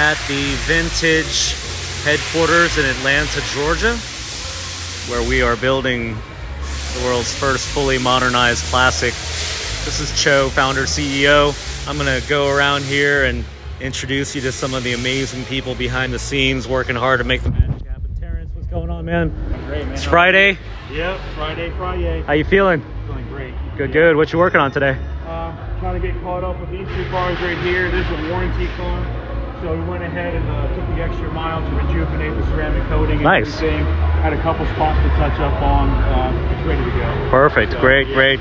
at the Vintage headquarters in Atlanta, Georgia, where we are building the world's first fully modernized classic. This is Cho, founder, CEO. I'm gonna go around here and introduce you to some of the amazing people behind the scenes working hard to make the magic happen. Terrence, what's going on, man? Great, man. It's Friday. Yep, Friday. How you feeling? Feeling great. Good. What you working on today? Trying to get caught up with these two cars right here. This is a warranty car. So we went ahead and took the extra mile to rejuvenate the ceramic coating and Nice. everything. Had a couple spots to touch up on. It's ready to go. Perfect. So, Great.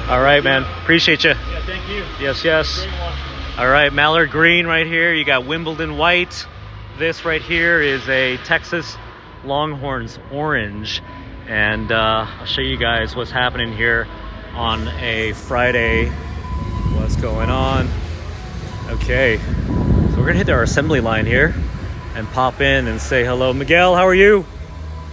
All right, man. Yeah. Appreciate you. Yeah, thank you. Yes. Great one. All right, Mallard Green right here. You got Wimbledon White. This right here is a Texas Longhorns Orange. And I'll show you guys what's happening here on a Friday. What's going on? Okay, so we're gonna hit our assembly line here and pop in and say hello. Miguel, how are you?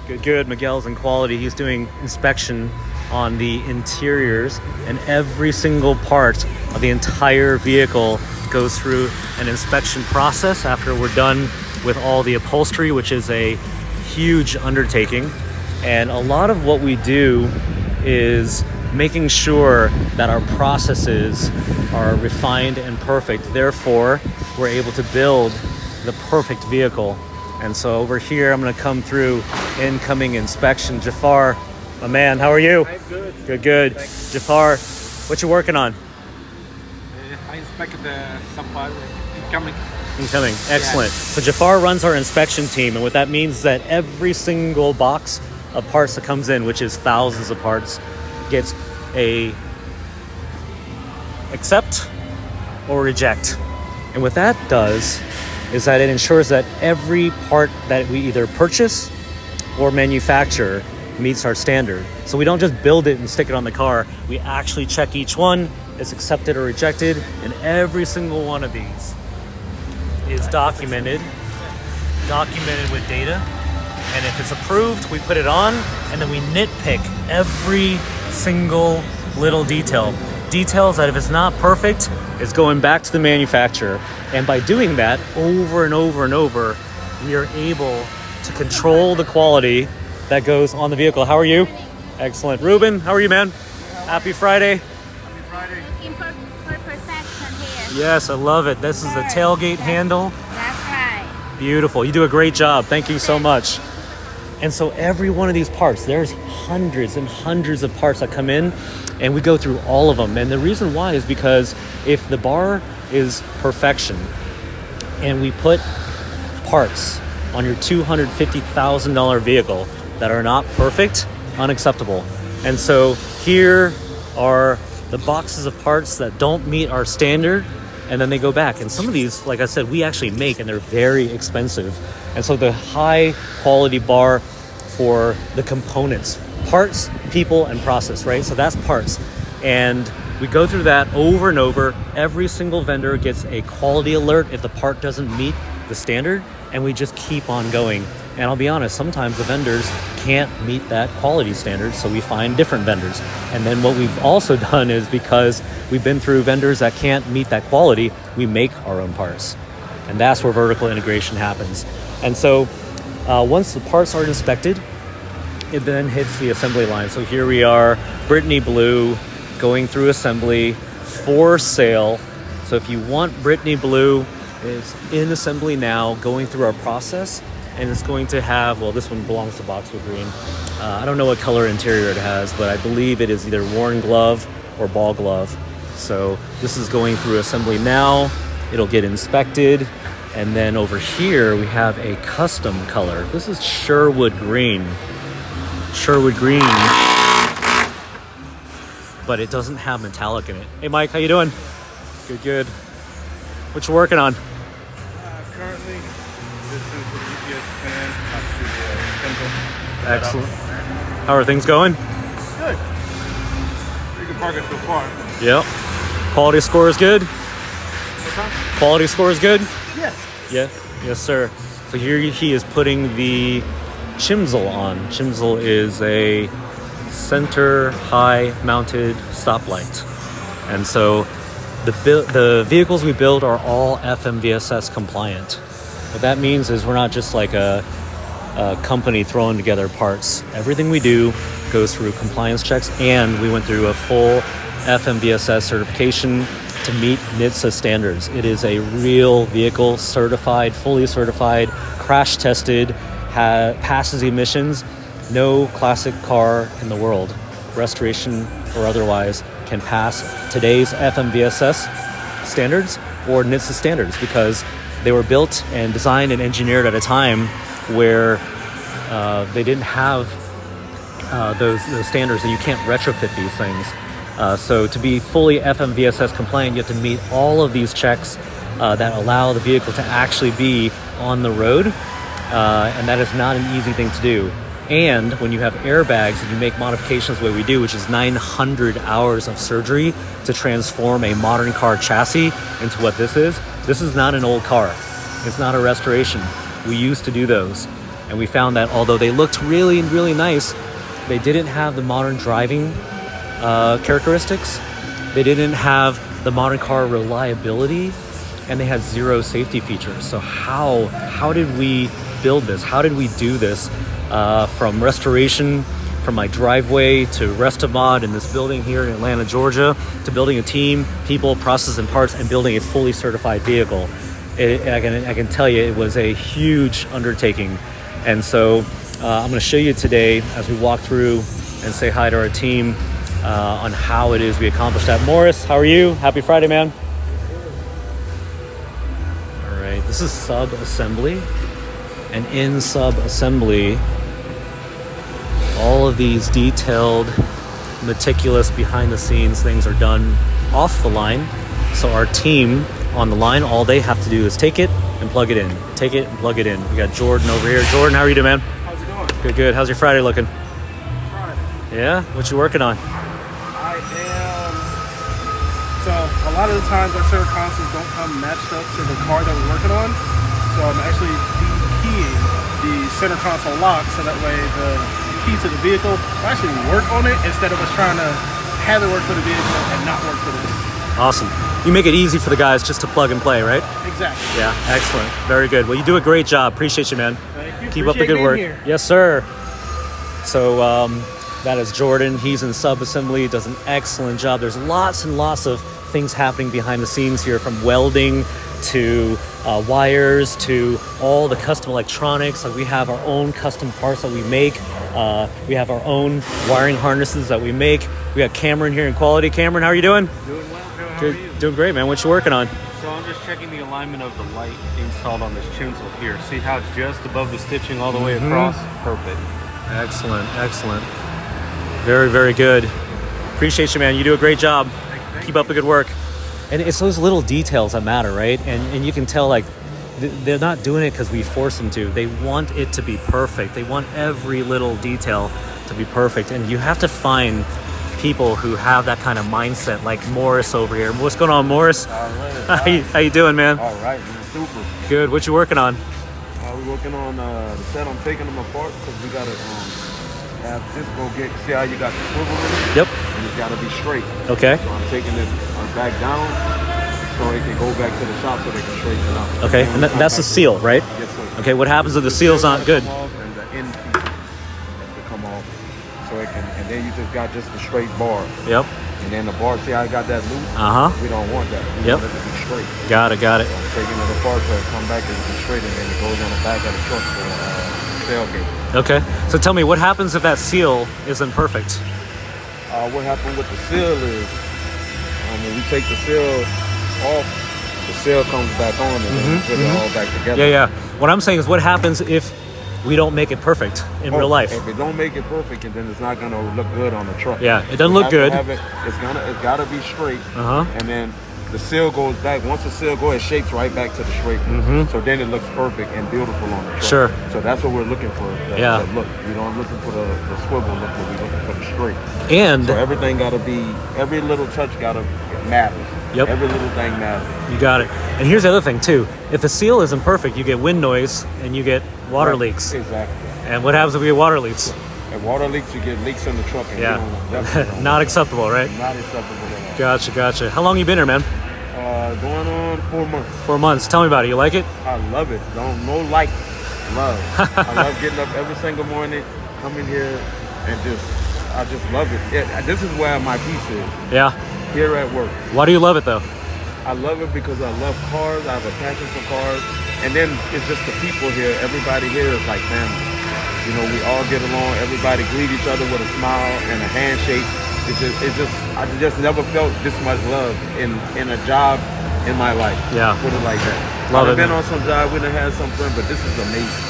Good. Miguel's in quality. He's doing inspection on the interiors, and every single part of the entire vehicle goes through an inspection process after we're done with all the upholstery, which is a huge undertaking. And a lot of what we do is making sure that our processes are refined and perfect. Therefore, we're able to build the perfect vehicle. And so over here, I'm gonna come through incoming inspection. Jafar, my man, how are you? I'm good. Good. Thanks. Jafar, what you working on? I inspected some part incoming. Incoming. Excellent. So Jafar runs our inspection team, and what that means is that every single box of parts that comes in, which is thousands of parts, gets a accept or reject. And what that does is that it ensures that every part that we either purchase or manufacture meets our standard. So we don't just build it and stick it on the car. We actually check each one, it's accepted or rejected, and every single one of these is documented with data. And if it's approved, we put it on, and then we nitpick every single little detail. Details that if it's not perfect, is going back to the manufacturer. And by doing that over and over and over, we are able to control the quality that goes on the vehicle. How are you? Excellent. Ruben, how are you, man? Happy Friday. Looking for perfection here. Yes, I love it. This is the tailgate handle. That's right. Beautiful. You do a great job. Thank you so much. And so every one of these parts, there's hundreds and hundreds of parts that come in, and we go through all of them. And the reason why is because if the bar is perfection and we put parts on your $250,000 vehicle that are not perfect, unacceptable. And so here are the boxes of parts that don't meet our standard, and then they go back. And some of these, like I said, we actually make, and they're very expensive. And so the high quality bar for the components, parts, people, and process, right? So that's parts. And we go through that over and over. Every single vendor gets a quality alert if the part doesn't meet the standard, and we just keep on going. And I'll be honest, sometimes the vendors can't meet that quality standard, so we find different vendors. And then what we've also done is, because we've been through vendors that can't meet that quality, we make our own parts. And that's where vertical integration happens. And so once the parts are inspected, it then hits the assembly line. So here we are, Brittany Blue, going through assembly for sale. So if you want Brittany Blue, it's in assembly now, going through our process. And it's going to have, well, this one belongs to Boxwood Green. I don't know what color interior it has, but I believe it is either worn glove or ball glove. So this is going through assembly now. It'll get inspected. And then over here, we have a custom color. This is Sherwood Green. Sherwood Green, but it doesn't have metallic in it. Hey, Mike, how you doing? Good. What you working on? Currently, this is the GPS 10 up to the Kindle. Excellent. How are things going? Good. Pretty good progress so far. Yep. Quality score is good? What's that? Quality score is good? Yes. Yeah. Yes, sir. So here he is putting the Chimsel on. Chimsel is a center high mounted stoplight. And so the vehicles we build are all FMVSS compliant. What that means is we're not just like a company throwing together parts. Everything we do goes through compliance checks, and we went through a full FMVSS certification to meet NHTSA standards. It is a real vehicle, certified, fully certified, crash tested, passes emissions. No classic car in the world, restoration or otherwise, can pass today's FMVSS standards or NHTSA standards, because they were built and designed and engineered at a time where they didn't have those standards, and you can't retrofit these things. So to be fully FMVSS compliant, you have to meet all of these checks that allow the vehicle to actually be on the road, and that is not an easy thing to do. And when you have airbags and you make modifications the way we do, which is 900 hours of surgery to transform a modern car chassis into what this is not an old car. It's not a restoration. We used to do those. And we found that although they looked really, really nice, they didn't have the modern driving characteristics. They didn't have the modern car reliability, and they had zero safety features. So how did we build this? How did we do this? From restoration, from my driveway to Restomod in this building here in Atlanta, Georgia, to building a team, people, process, and parts, and building a fully certified vehicle. I can tell you it was a huge undertaking. And so I'm going to show you today as we walk through and say hi to our team on how it is we accomplished that. Morris, how are you? Happy Friday, man. All right, this is sub-assembly. And in sub-assembly, all of these detailed, meticulous, behind-the-scenes things are done off the line. So our team on the line, all they have to do is take it and plug it in. Take it and plug it in. We got Jordan over here. Jordan, how are you doing, man? How's it going? Good, good. How's your Friday looking? Friday. Yeah? What you working on? I am. So a lot of the times our center consoles don't come matched up to the car that we're working on. So I'm actually keying the center console lock so that way the key to the vehicle will actually work on it instead of us trying to have it work for the vehicle and not work for this. Awesome. You make it easy for the guys just to plug and play, right? Exactly. Yeah, excellent. Very good. Well, you do a great job. Appreciate you, man. Thank you. Keep up the good work. Yes, sir. So that is Jordan. He's in sub-assembly, does an excellent job. There's lots and lots of things happening behind the scenes here, from welding to wires to all the custom electronics. Like, we have our own custom parts that we make. We have our own wiring harnesses that we make. We got Cameron here in quality. Cameron, how are you doing? Doing well, Joe. How Good. are you? Doing great, man. What you working on? So I'm just checking the alignment of the light installed on this chinzel here. See how it's just above the stitching all the way across? Perfect. Excellent, excellent. Very, very good. Appreciate you, man. You do a great job. Keep up the good work. And it's those little details that matter, right? And you can tell, like, they're not doing it because we force them to. They want it to be perfect. They want every little detail to be perfect. And you have to find people who have that kind of mindset, like Morris over here. What's going on, Morris? All right. How you doing, man? All right, man. Super. Good. What you working on? We're working on the set. I'm taking them apart because we gotta have this go get. See how you got the swivel in it? Yep. And it's gotta be straight. Okay. So I'm taking it back down so it can go back to the shop so they can straighten it out. Okay. And that's the seal, right? Yes, sir. Okay. What happens if the seal's not good? Come off and the end piece has to come off so it can. And then you just got just the straight bar. Yep. And then the bar. See how I got that loose? Uh-huh. We don't want that. We Yep. want it to be straight. Got it. Got it. I'm taking it apart so it come back and be straight, and then it goes on the back of the truck for tailgate. Okay. So tell me, what happens if that seal isn't perfect? What happened with the seal is when we take the seal off, the seal comes back on and then we put it all back together. Yeah, yeah. What I'm saying is, what happens if we don't make it perfect in real life? If it don't make it perfect, then it's not gonna look good on the truck. Yeah, it doesn't We look have to good. have it's gotta be straight. Uh-huh. And then the seal goes back. Once the seal goes, it shapes right back to the straight. So then it looks perfect and beautiful on the truck. Sure. So that's what we're looking for. Yeah. The look. We don't looking for the swivel look, but we're looking for the straight. And So everything gotta be, every little touch gotta matter. Yep. Every little thing matters. you got it. And here's the other thing too. If the seal isn't perfect, you get wind noise and you get water leaks. Exactly. And what happens if we get water leaks? And water leaks, you get leaks in the truck. And Yeah. you don't, definitely don't Not acceptable, right? Not acceptable at all. Gotcha, gotcha. How long you been here, man? Going on 4 months. 4 months. Tell me about it. You like it? I love it. Don't no like, love. I love getting up every single morning, coming here, and I just love it. This is where my peace is. Yeah. Here at work. Why do you love it though? I love it because I love cars. I have a passion for cars, and then it's just the people here. Everybody here is like family. You know, we all get along. Everybody greet each other with a smile and a handshake. I just never felt this much love in a job in my life. Yeah. Put it like that. Love I've it. been on some job, we done had some fun, but this is amazing.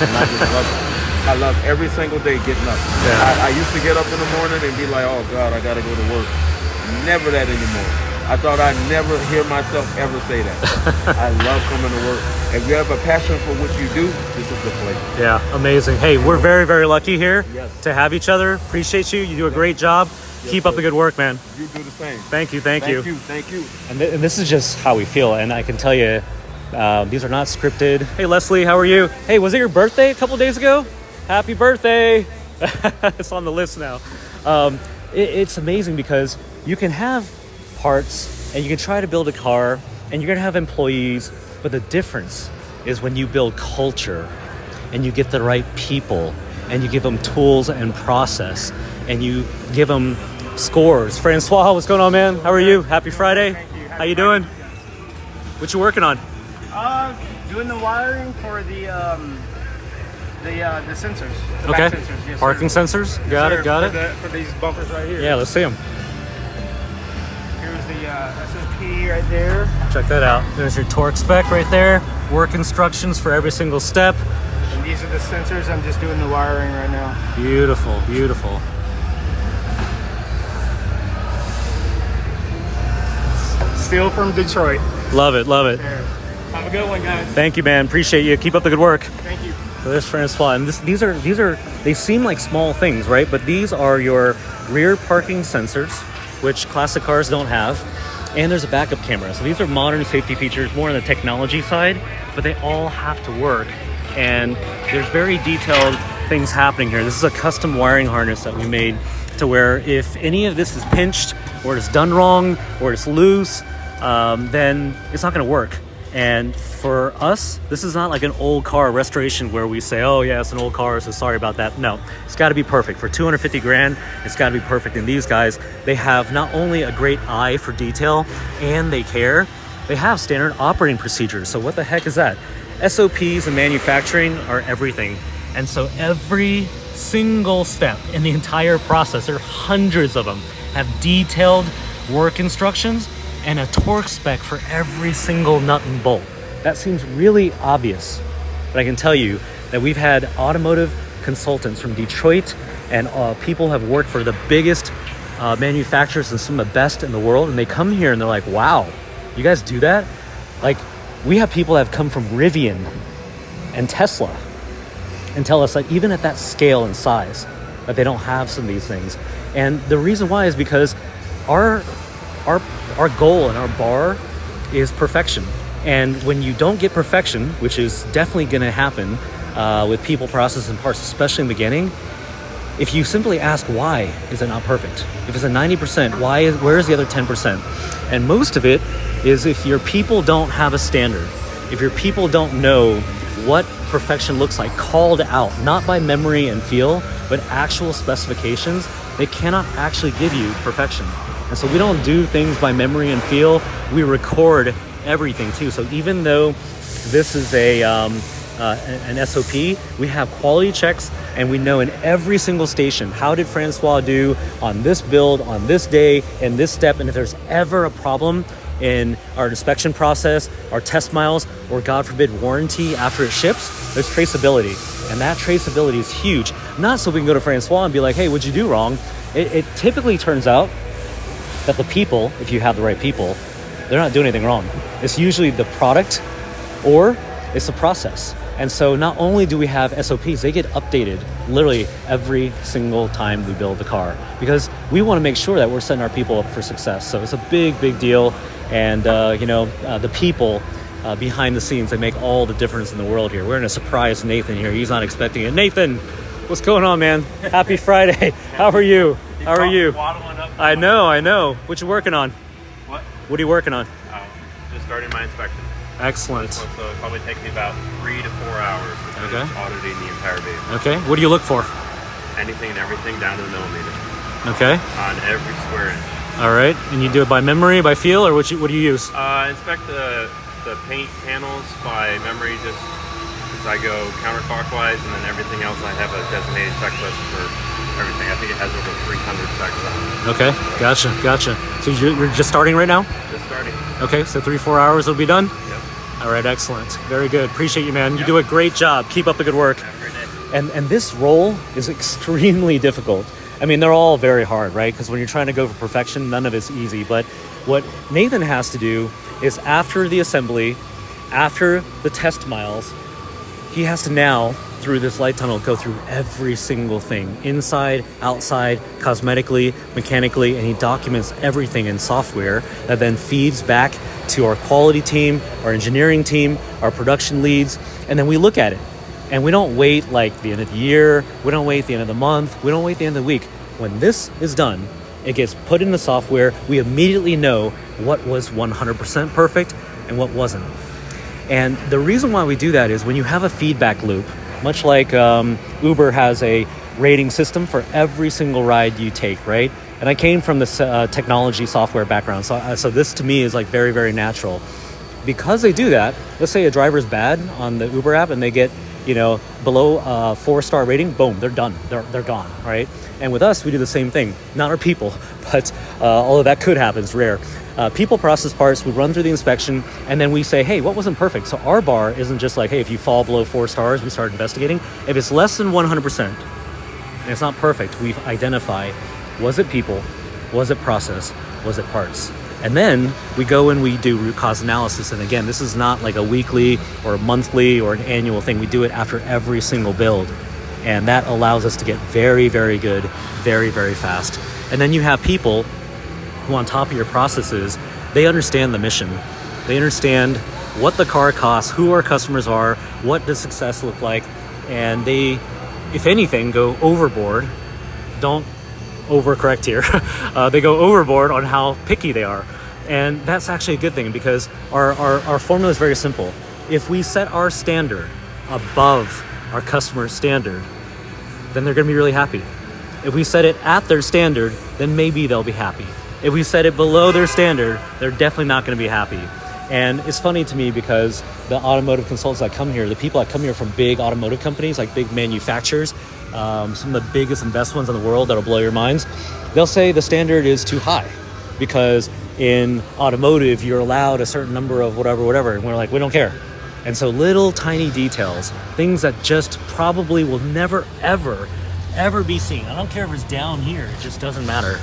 And I just love it. I love every single day getting up. Yeah. I used to get up in the morning and be like, oh God, I gotta go to work. Never that anymore. I thought I'd never hear myself ever say that. I love coming to work. If you have a passion for what you do, this is the place. Yeah, amazing. Hey, we're very, very lucky here Yes. to have each other. Appreciate you. You do a great job. Keep up the good work, man. You do the same. Thank you. Thank you. Thank you. And this is just how we feel. And I can tell you, these are not scripted. Hey, Leslie, how are you? Hey, was it your birthday a couple days ago? Happy birthday. It's on the list now. It's amazing because you can have parts and you can try to build a car and you're going to have employees. But the difference is when you build culture and you get the right people and you give them tools and process and you give them scores. Francois, what's going on, man? How are you? Happy Friday. Thank you. How you doing? What you working on? Doing the wiring for the sensors. The Okay. back sensors. Yes, Parking sir. sensors. Yes, Got sir. it. Got it. For these bumpers right here. Yeah, let's see them. Here's the SOP right there. Check that out. There's your torque spec right there. Work instructions for every single step. And these are the sensors. I'm just doing the wiring right now. Beautiful, beautiful. Still from Detroit. Love it, love it. There. Have a good one, guys. Thank you, man. Appreciate you. Keep up the good work. Thank you. So there's Francois, and these are they seem like small things, right? But these are your rear parking sensors, which classic cars don't have. And there's a backup camera. So these are modern safety features, more on the technology side, but they all have to work. And there's very detailed things happening here. This is a custom wiring harness that we made to where if any of this is pinched or it's done wrong or it's loose, then it's not going to work. And for us, this is not like an old car restoration where we say, oh yeah, it's an old car, so sorry about that. No, it's got to be perfect. For 250 grand, it's got to be perfect. And these guys, they have not only a great eye for detail and they care, they have standard operating procedures. So what the heck is that? SOPs in manufacturing are everything. And so every single step in the entire process, there are hundreds of them, have detailed work instructions and a torque spec for every single nut and bolt. That seems really obvious, but I can tell you that we've had automotive consultants from Detroit and people have worked for the biggest manufacturers and some of the best in the world, and they come here and they're like, wow, you guys do that? Like, we have people that have come from Rivian and Tesla and tell us that even at that scale and size, that they don't have some of these things. And the reason why is because our goal and our bar is perfection. And when you don't get perfection, which is definitely going to happen with people, process, and parts, especially in the beginning, if you simply ask why is it not perfect? If it's a 90%, where is the other 10%? And most of it is if your people don't have a standard, if your people don't know what perfection looks like, called out, not by memory and feel, but actual specifications, they cannot actually give you perfection. And so we don't do things by memory and feel, we record everything too. So even though this is an SOP, we have quality checks and we know in every single station, how did Francois do on this build, on this day, in this step, and if there's ever a problem in our inspection process, our test miles, or God forbid warranty after it ships, there's traceability. And that traceability is huge. Not so we can go to Francois and be like, hey, what'd you do wrong? It typically turns out that the people, if you have the right people, they're not doing anything wrong. It's usually the product or it's the process. And so not only do we have SOPs, they get updated literally every single time we build the car because we want to make sure that we're setting our people up for success. So it's a big, big deal. And, the people behind the scenes, they make all the difference in the world here. We're going to surprise Nathan here. He's not expecting it. Nathan, what's going on, man? Happy Friday. How are you? How are you? I know. What you working on? What? What are you working on? starting my inspection. Excellent. So it'll probably take me about 3 to 4 hours to finish auditing the entire vehicle. Okay. What do you look for? Anything and everything down to the millimeter Okay. on every square inch. All right. And you do it by memory, by feel, or what do you use? Inspect the paint panels by memory, just as I go counterclockwise, and then everything else I have a designated checklist for everything. I think it has over 300 checks on it. Okay. Gotcha. So you're just starting right now? Just starting. Okay. So 3-4 hours will be done? Yep. All right. Excellent. Very good. Appreciate you, man. You do a great job. Keep up the good work. Have a great day. And this role is extremely difficult. I mean, they're all very hard, right? Because when you're trying to go for perfection, none of it's easy. But what Nathan has to do is after the assembly, after the test miles, he has to now, through this light tunnel, go through every single thing, inside, outside, cosmetically, mechanically, and he documents everything in software that then feeds back to our quality team, our engineering team, our production leads, and then we look at it. And we don't wait like the end of the year, we don't wait the end of the month, we don't wait the end of the week. When this is done, it gets put in the software, we immediately know what was 100% perfect and what wasn't. And the reason why we do that is when you have a feedback loop, much like Uber has a rating system for every single ride you take, right? And I came from this technology software background, so this to me is like very, very natural. Because they do that, let's say a driver's bad on the Uber app and they get below a 4-star rating, boom, they're done. They're gone, right? And with us, we do the same thing. Not our people, but although that could happen, it's rare. People process parts, we run through the inspection, and then we say, hey, what wasn't perfect? So our bar isn't just like, hey, if you fall below 4 stars, we start investigating. If it's less than 100%, and it's not perfect, we identify, was it people? Was it process? Was it parts? And then we go and we do root cause analysis. And again, this is not like a weekly or a monthly or an annual thing. We do it after every single build. And that allows us to get very, very good, very, very fast. And then you have people who on top of your processes, they understand the mission. They understand what the car costs, who our customers are, what does success look like. And they, if anything, go overboard. Don't overcorrect here. They go overboard on how picky they are. And that's actually a good thing because our formula is very simple. If we set our standard above our customer's standard, then they're going to be really happy. If we set it at their standard, then maybe they'll be happy. If we set it below their standard, they're definitely not going to be happy. And it's funny to me because the automotive consultants that come here, the people that come here from big automotive companies, like big manufacturers, some of the biggest and best ones in the world that'll blow your minds, they'll say the standard is too high because in automotive, you're allowed a certain number of whatever, and we're like, we don't care. And so little tiny details, things that just probably will never, ever be seen. I don't care if it's down here, it just doesn't matter.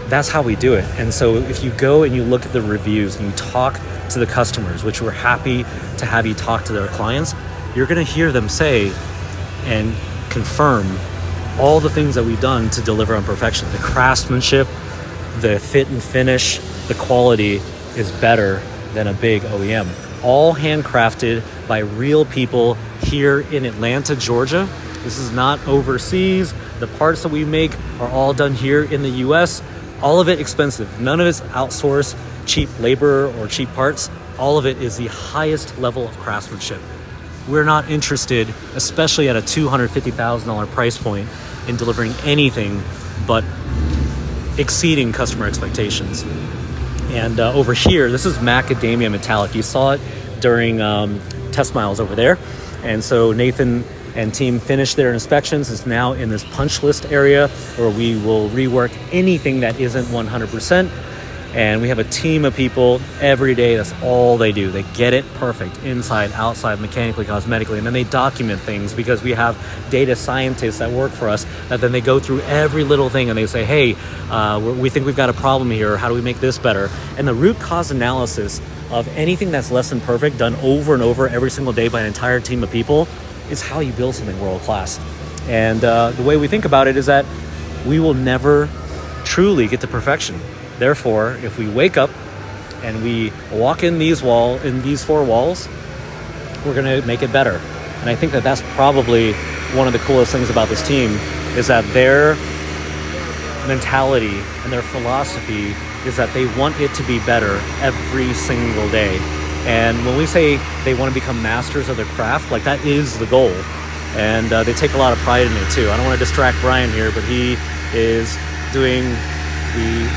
That's how we do it. And so if you go and you look at the reviews and you talk to the customers, which we're happy to have you talk to their clients, you're gonna hear them say and confirm all the things that we've done to deliver on perfection. The craftsmanship, the fit and finish, the quality is better than a big OEM. All handcrafted by real people here in Atlanta, Georgia. This is not overseas. The parts that we make are all done here in the US. All of it expensive. None of it's outsourced, cheap labor or cheap parts. All of it is the highest level of craftsmanship. We're not interested, especially at a $250,000 price point, in delivering anything but exceeding customer expectations. And over here, this is macadamia metallic. You saw it during test miles over there. And so Nathan and team finished their inspections. It's now in this punch list area where we will rework anything that isn't 100%. And we have a team of people every day. That's all they do. They get it perfect, inside, outside, mechanically, cosmetically. And then they document things because we have data scientists that work for us that then they go through every little thing and they say, hey, we think we've got a problem here. How do we make this better? And the root cause analysis of anything that's less than perfect done over and over every single day by an entire team of people is how you build something world class. And the way we think about it is that we will never truly get to perfection. Therefore, if we wake up and we walk in these 4 walls, we're gonna make it better. And I think that that's probably one of the coolest things about this team is that their mentality and their philosophy is that they want it to be better every single day. And when we say they want to become masters of their craft, like that is the goal. And they take a lot of pride in it too. I don't want to distract Brian here, but he is doing the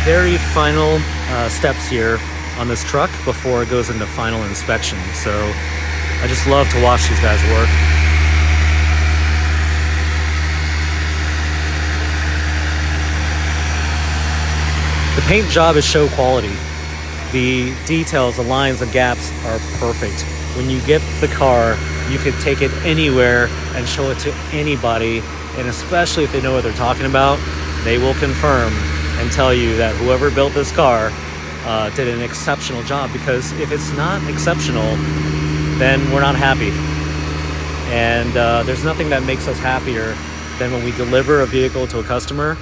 very final steps here on this truck before it goes into final inspection. So I just love to watch these guys work. The paint job is show quality. The details, the lines, the gaps are perfect. When you get the car, you can take it anywhere and show it to anybody, and especially if they know what they're talking about, they will confirm and tell you that whoever built this car did an exceptional job, because if it's not exceptional, then we're not happy. And there's nothing that makes us happier than when we deliver a vehicle to a customer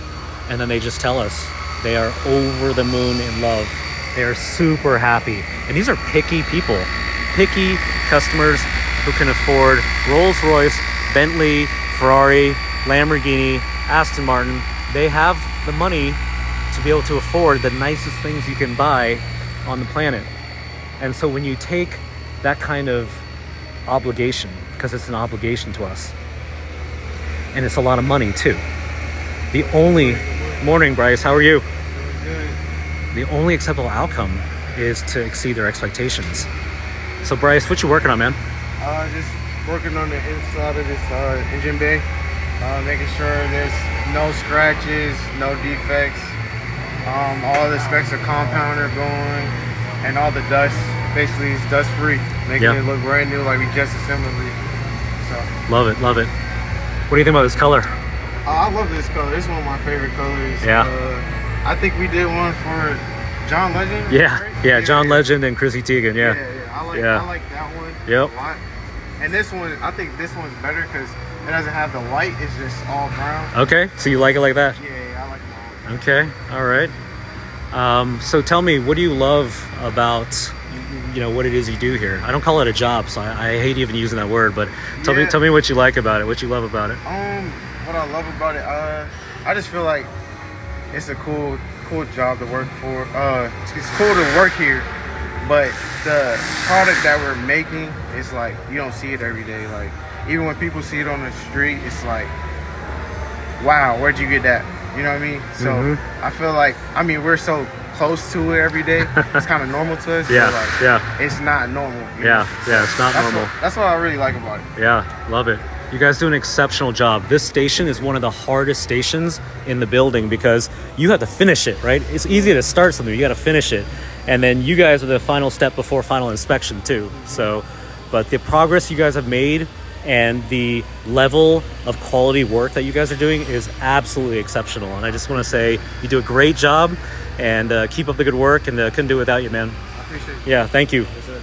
and then they just tell us they are over the moon in love. They are super happy. And these are picky people, picky customers who can afford Rolls-Royce, Bentley, Ferrari, Lamborghini, Aston Martin. They have the money to be able to afford the nicest things you can buy on the planet. And so when you take that kind of obligation, because it's an obligation to us, and it's a lot of money too. The only, morning Bryce, how are you? The only acceptable outcome is to exceed their expectations. So Bryce, what you working on, man? Just working on the inside of this engine bay, making sure there's no scratches, no defects. All the specs of compound are going, and all the dust basically is dust free, making it look brand new, like we just assembled it. So love it, love it. What do you think about this color? I love this color. It's one of my favorite colors. Yeah. I think we did one for John Legend. Yeah, right? yeah, John Legend and Chrissy Teigen. Yeah. I like that one a lot. And this one, I think this one's better because it doesn't have the white. It's just all brown. Okay, so you like it like that? Yeah, I like that. Okay, all right. So tell me, what do you love about, what it is you do here? I don't call it a job, so I hate even using that word, but tell me what you like about it, what you love about it. What I love about it, I just feel like it's a cool job to work for. It's cool to work here, but the product that we're making is like, you don't see it every day. Like, even when people see it on the street, it's like, wow, where'd you get that? You know what I mean? So I feel like, we're so close to it every day. It's kind of normal to us. It's not normal. It's not normal. That's what I really like about it. Yeah, love it. You guys do an exceptional job. This station is one of the hardest stations in the building because you have to finish it, right? It's easy to start something, you got to finish it. And then you guys are the final step before final inspection too. So, but the progress you guys have made and the level of quality work that you guys are doing is absolutely exceptional. And I just want to say you do a great job, and keep up the good work, and couldn't do it without you, man. I appreciate it. Yeah, thank you. Yes, sir.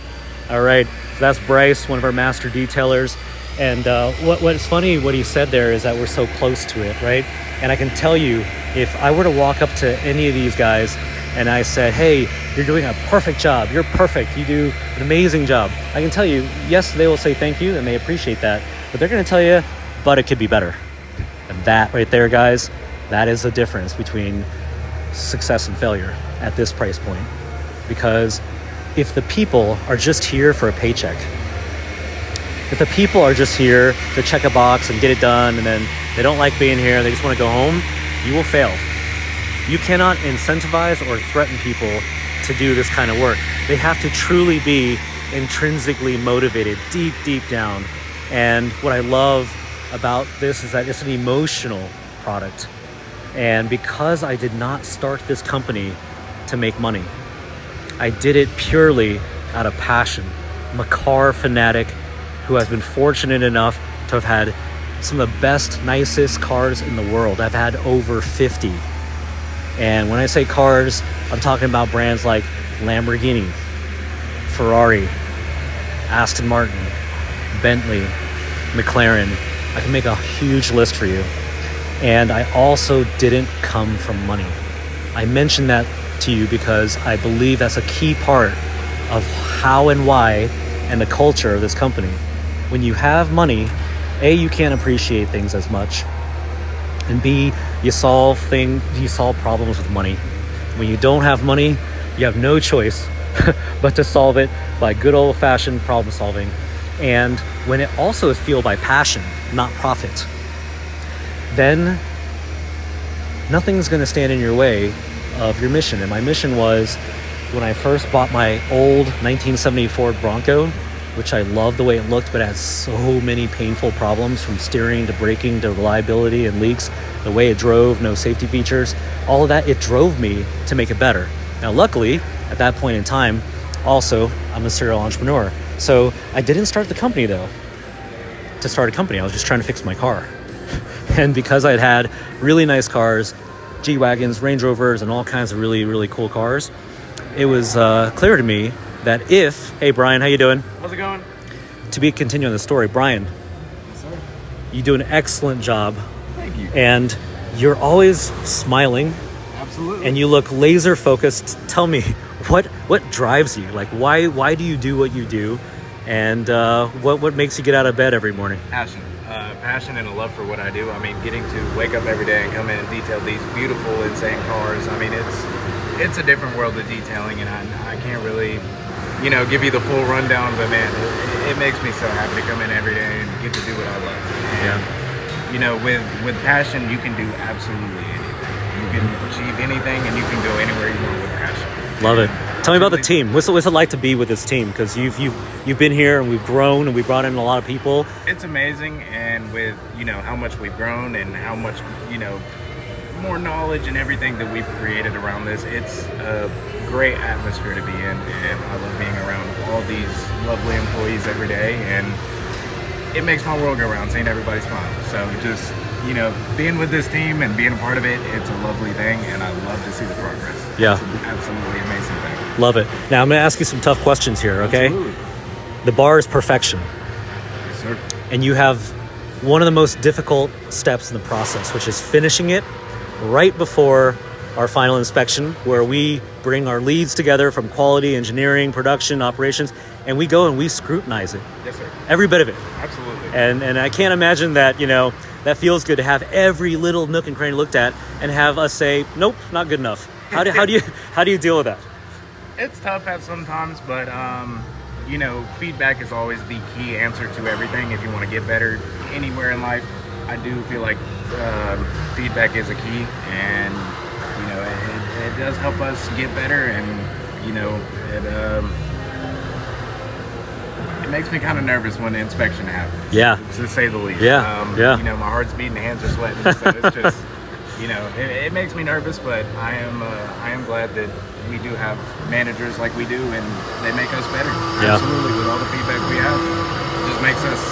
All right, so that's Bryce, one of our master detailers. And what's funny, what he said there is that we're so close to it, right? And I can tell you, if I were to walk up to any of these guys and I said, hey, you're doing a perfect job, you're perfect, you do an amazing job, I can tell you, yes, they will say thank you and they appreciate that, but they're gonna tell you, but it could be better. And that right there, guys, that is the difference between success and failure at this price point. Because if the people are just here for a paycheck, if the people are just here to check a box and get it done, and then they don't like being here, they just want to go home, you will fail. You cannot incentivize or threaten people to do this kind of work. They have to truly be intrinsically motivated, deep, deep down. And what I love about this is that it's an emotional product. And because I did not start this company to make money, I did it purely out of passion. I'm a car fanatic who has been fortunate enough to have had some of the best, nicest cars in the world. I've had over 50. And when I say cars, I'm talking about brands like Lamborghini, Ferrari, Aston Martin, Bentley, McLaren. I can make a huge list for you. And I also didn't come from money. I mention that to you because I believe that's a key part of how and why and the culture of this company. When you have money, A, you can't appreciate things as much, and B, you solve problems with money. When you don't have money, you have no choice but to solve it by good old-fashioned problem solving. And when it also is fueled by passion, not profit, then nothing's going to stand in your way of your mission. And my mission was, when I first bought my old 1974 Bronco, which I loved the way it looked, but it had so many painful problems, from steering to braking to reliability and leaks, the way it drove, no safety features, all of that, it drove me to make it better. Now, luckily, at that point in time, also, I'm a serial entrepreneur. So I didn't start the company, though, to start a company. I was just trying to fix my car. And because I'd had really nice cars, G-Wagons, Range Rovers, and all kinds of really, really cool cars, it was clear to me that if, hey, Brian, how you doing? How's it going? To be continuing the story, Brian, Yes, sir. you do an excellent job. Thank you. And you're always smiling, Absolutely. and you look laser focused. Tell me, what drives you? Like, why do you do what you do? And what makes you get out of bed every morning? Passion and a love for what I do. I mean, getting to wake up every day and come in and detail these beautiful, insane cars. I mean, it's a different world of detailing, and I can't really, give you the full rundown, but man, it makes me so happy to come in every day and get to do what I love. And, with passion, you can do absolutely anything. You can achieve anything, and you can go anywhere you want with passion. Love it. Tell me about the team. What's it like to be with this team? Because you've been here, and we've grown, and we've brought in a lot of people. It's amazing, and with how much we've grown and how much more knowledge and everything that we've created around this, it's a great atmosphere to be in, and I love being around all these lovely employees every day, and it makes my world go round seeing everybody smile. So just being with this team and being a part of it, it's a lovely thing, and I love to see the progress. Yeah. It's an absolutely amazing thing. Love it. Now I'm going to ask you some tough questions here, okay? Absolutely. The bar is perfection. Yes, sir. And you have one of the most difficult steps in the process, which is finishing it right before our final inspection, where we bring our leads together from quality, engineering, production, operations, and we go and we scrutinize it. Yes, sir. Every bit of it. Absolutely. And I can't imagine that, that feels good to have every little nook and cranny looked at and have us say, nope, not good enough. How do you deal with that? It's tough at sometimes, but feedback is always the key answer to everything. If you want to get better anywhere in life, I do feel like feedback is a key, and it does help us get better, and it makes me kind of nervous when the inspection happens. Yeah. To say the least. Yeah. My heart's beating, hands are sweating, so it's just it makes me nervous, but I am glad that we do have managers like we do, and they make us better. Yeah. Absolutely. With all the feedback we have, it just makes us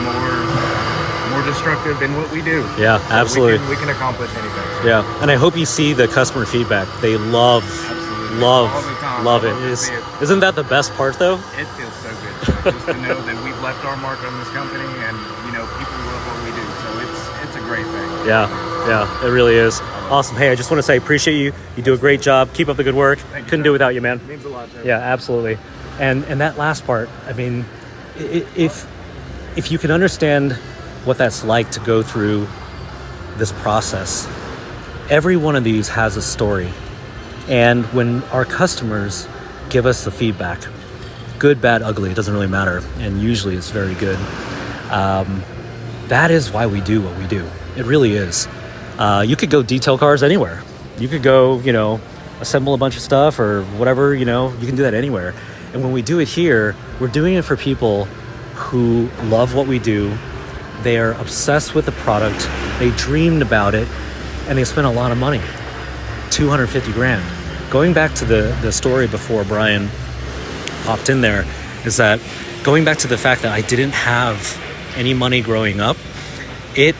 more destructive in what we do. Yeah, So absolutely. we can accomplish anything. So Yeah, and I hope you see the customer feedback. They love Absolutely. All the time. love I it. love to see it. Isn't that the best part, though? It feels so good just to know that we've left our mark on this company, and people love what we do. So it's a great thing. Yeah, it really is. Awesome. Hey, I just want to say, appreciate you. You do a great job. Keep up the good work. Thank you, Couldn't sir. do it without you, man. It means a lot, Joe. Yeah, absolutely. And that last part, I mean, if you can understand what that's like to go through this process, every one of these has a story. And when our customers give us the feedback, good, bad, ugly, it doesn't really matter. And usually it's very good. That is why we do what we do. It really is. You could go detail cars anywhere. You could go, assemble a bunch of stuff or whatever, you can do that anywhere. And when we do it here, we're doing it for people who love what we do. They are obsessed with the product. They dreamed about it, and they spent a lot of money, $250,000. Going back to the story before Brian popped in there, is that going back to the fact that I didn't have any money growing up, it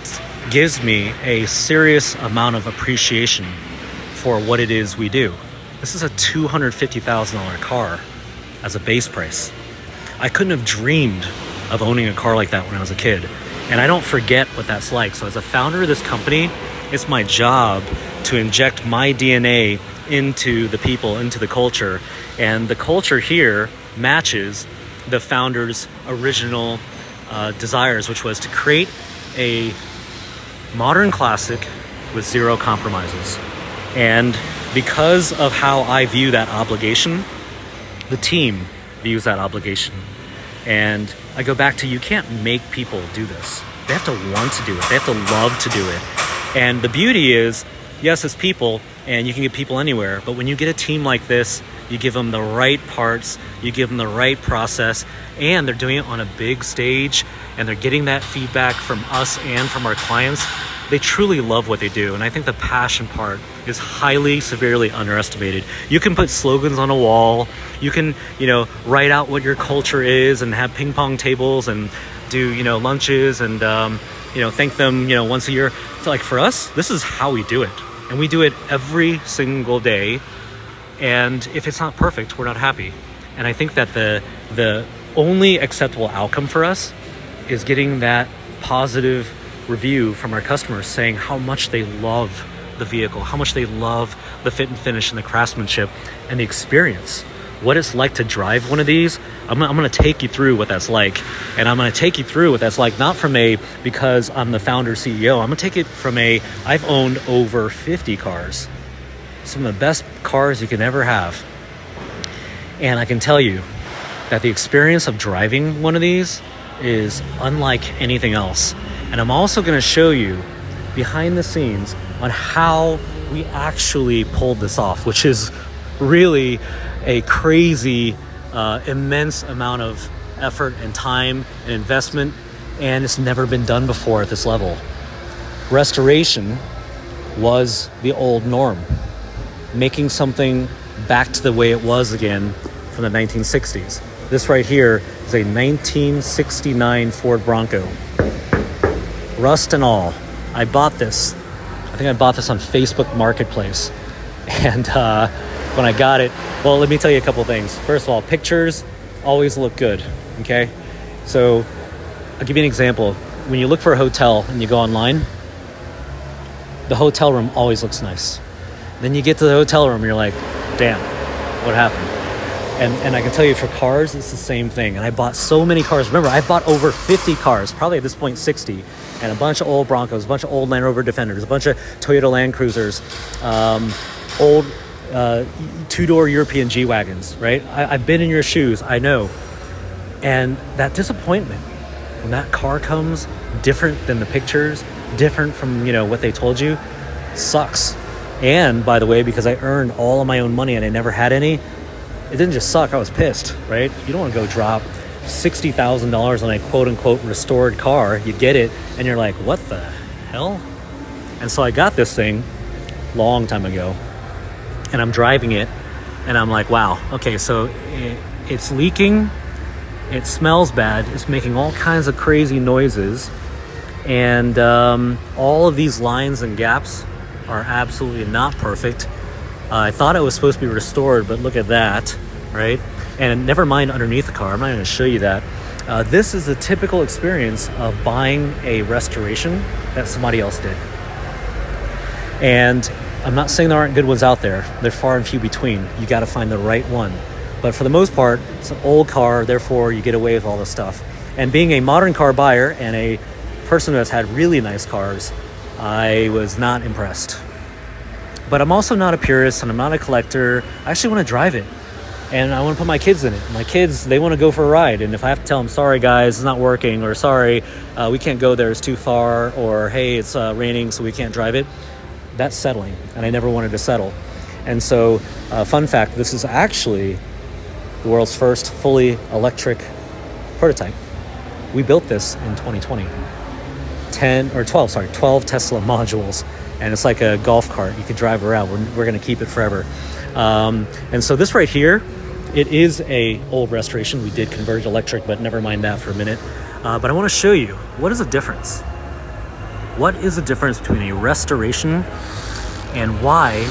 gives me a serious amount of appreciation for what it is we do. This is a $250,000 car as a base price. I couldn't have dreamed of owning a car like that when I was a kid. And I don't forget what that's like. So as a founder of this company, it's my job to inject my DNA into the people, into the culture. And the culture here matches the founder's original desires, which was to create a modern classic with zero compromises. And because of how I view that obligation, the team views that obligation. And I go back to, you can't make people do this. They have to want to do it. They have to love to do it. And the beauty is, yes, it's people, and you can get people anywhere, but when you get a team like this, you give them the right parts, you give them the right process, and they're doing it on a big stage, and they're getting that feedback from us and from our clients. They truly love what they do. And I think the passion part is highly, severely underestimated. You can put slogans on a wall. You can, write out what your culture is and have ping pong tables and do, lunches and, thank them, once a year. So like for us, this is how we do it. And we do it every single day. And if it's not perfect, we're not happy. And I think that the only acceptable outcome for us is getting that positive review from our customers saying how much they love the vehicle, how much they love the fit and finish and the craftsmanship and the experience. What it's like to drive one of these, I'm going to take you through what that's like. And I'm going to take you through what that's like, not from because I'm the founder CEO. I'm going to take it from I've owned over 50 cars. Some of the best cars you can ever have. And I can tell you that the experience of driving one of these is unlike anything else. And I'm also going to show you behind the scenes on how we actually pulled this off, which is really a crazy, immense amount of effort and time and investment, and it's never been done before at this level. Restoration was the old norm. Making something back to the way it was again from the 1960s. This right here is a 1969 Ford Bronco. Rust and all. I bought this. I think I bought this on Facebook Marketplace. And when I got it, well, let me tell you a couple things. First of all, pictures always look good, okay? So I'll give you an example. When you look for a hotel and you go online, the hotel room always looks nice. Then you get to the hotel room and you're like, damn, what happened? And I can tell you for cars, it's the same thing. And I bought so many cars. Remember, I bought over 50 cars, probably at this point 60, and a bunch of old Broncos, a bunch of old Land Rover Defenders, a bunch of Toyota Land Cruisers, old two-door European G-Wagons, right? I've been in your shoes, I know. And that disappointment, when that car comes different than the pictures, different from, what they told you, sucks. And by the way, because I earned all of my own money and I never had any, it didn't just suck, I was pissed, right? You don't want to go drop $60,000 on a quote-unquote restored car. You get it, and you're like, what the hell? And so I got this thing long time ago, and I'm driving it, and I'm like, wow, okay, so it's leaking, it smells bad, it's making all kinds of crazy noises, and all of these lines and gaps are absolutely not perfect. I thought it was supposed to be restored, but look at that, right? And never mind underneath the car, I'm not going to show you that. This is a typical experience of buying a restoration that somebody else did. And I'm not saying there aren't good ones out there. They're far and few between. You got to find the right one. But for the most part, it's an old car, therefore you get away with all this stuff. And being a modern car buyer and a person who has had really nice cars, I was not impressed. But I'm also not a purist and I'm not a collector. I actually want to drive it. And I want to put my kids in it. My kids, they want to go for a ride. And if I have to tell them, sorry guys, it's not working, or sorry, we can't go there, it's too far, or hey, it's raining, so we can't drive it, that's settling. And I never wanted to settle. And so, fun fact, this is actually the world's first fully electric prototype. We built this in 2020. 12 Tesla modules. And it's like a golf cart. You could drive around. We're going to keep it forever. And so this right here, it is a old restoration. We did convert it electric, but never mind that for a minute. But I want to show you, what is the difference? What is the difference between a restoration and why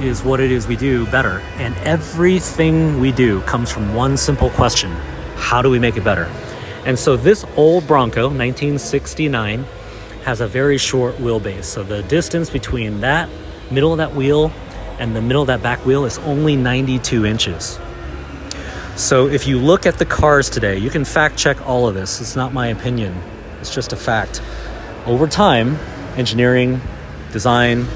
is what it is we do better? And everything we do comes from one simple question. How do we make it better? And so this old Bronco, 1969, has a very short wheelbase. So the distance between that middle of that wheel and the middle of that back wheel is only 92 inches. So if you look at the cars today, you can fact check all of this. It's not my opinion. It's just a fact. Over time, engineering, design,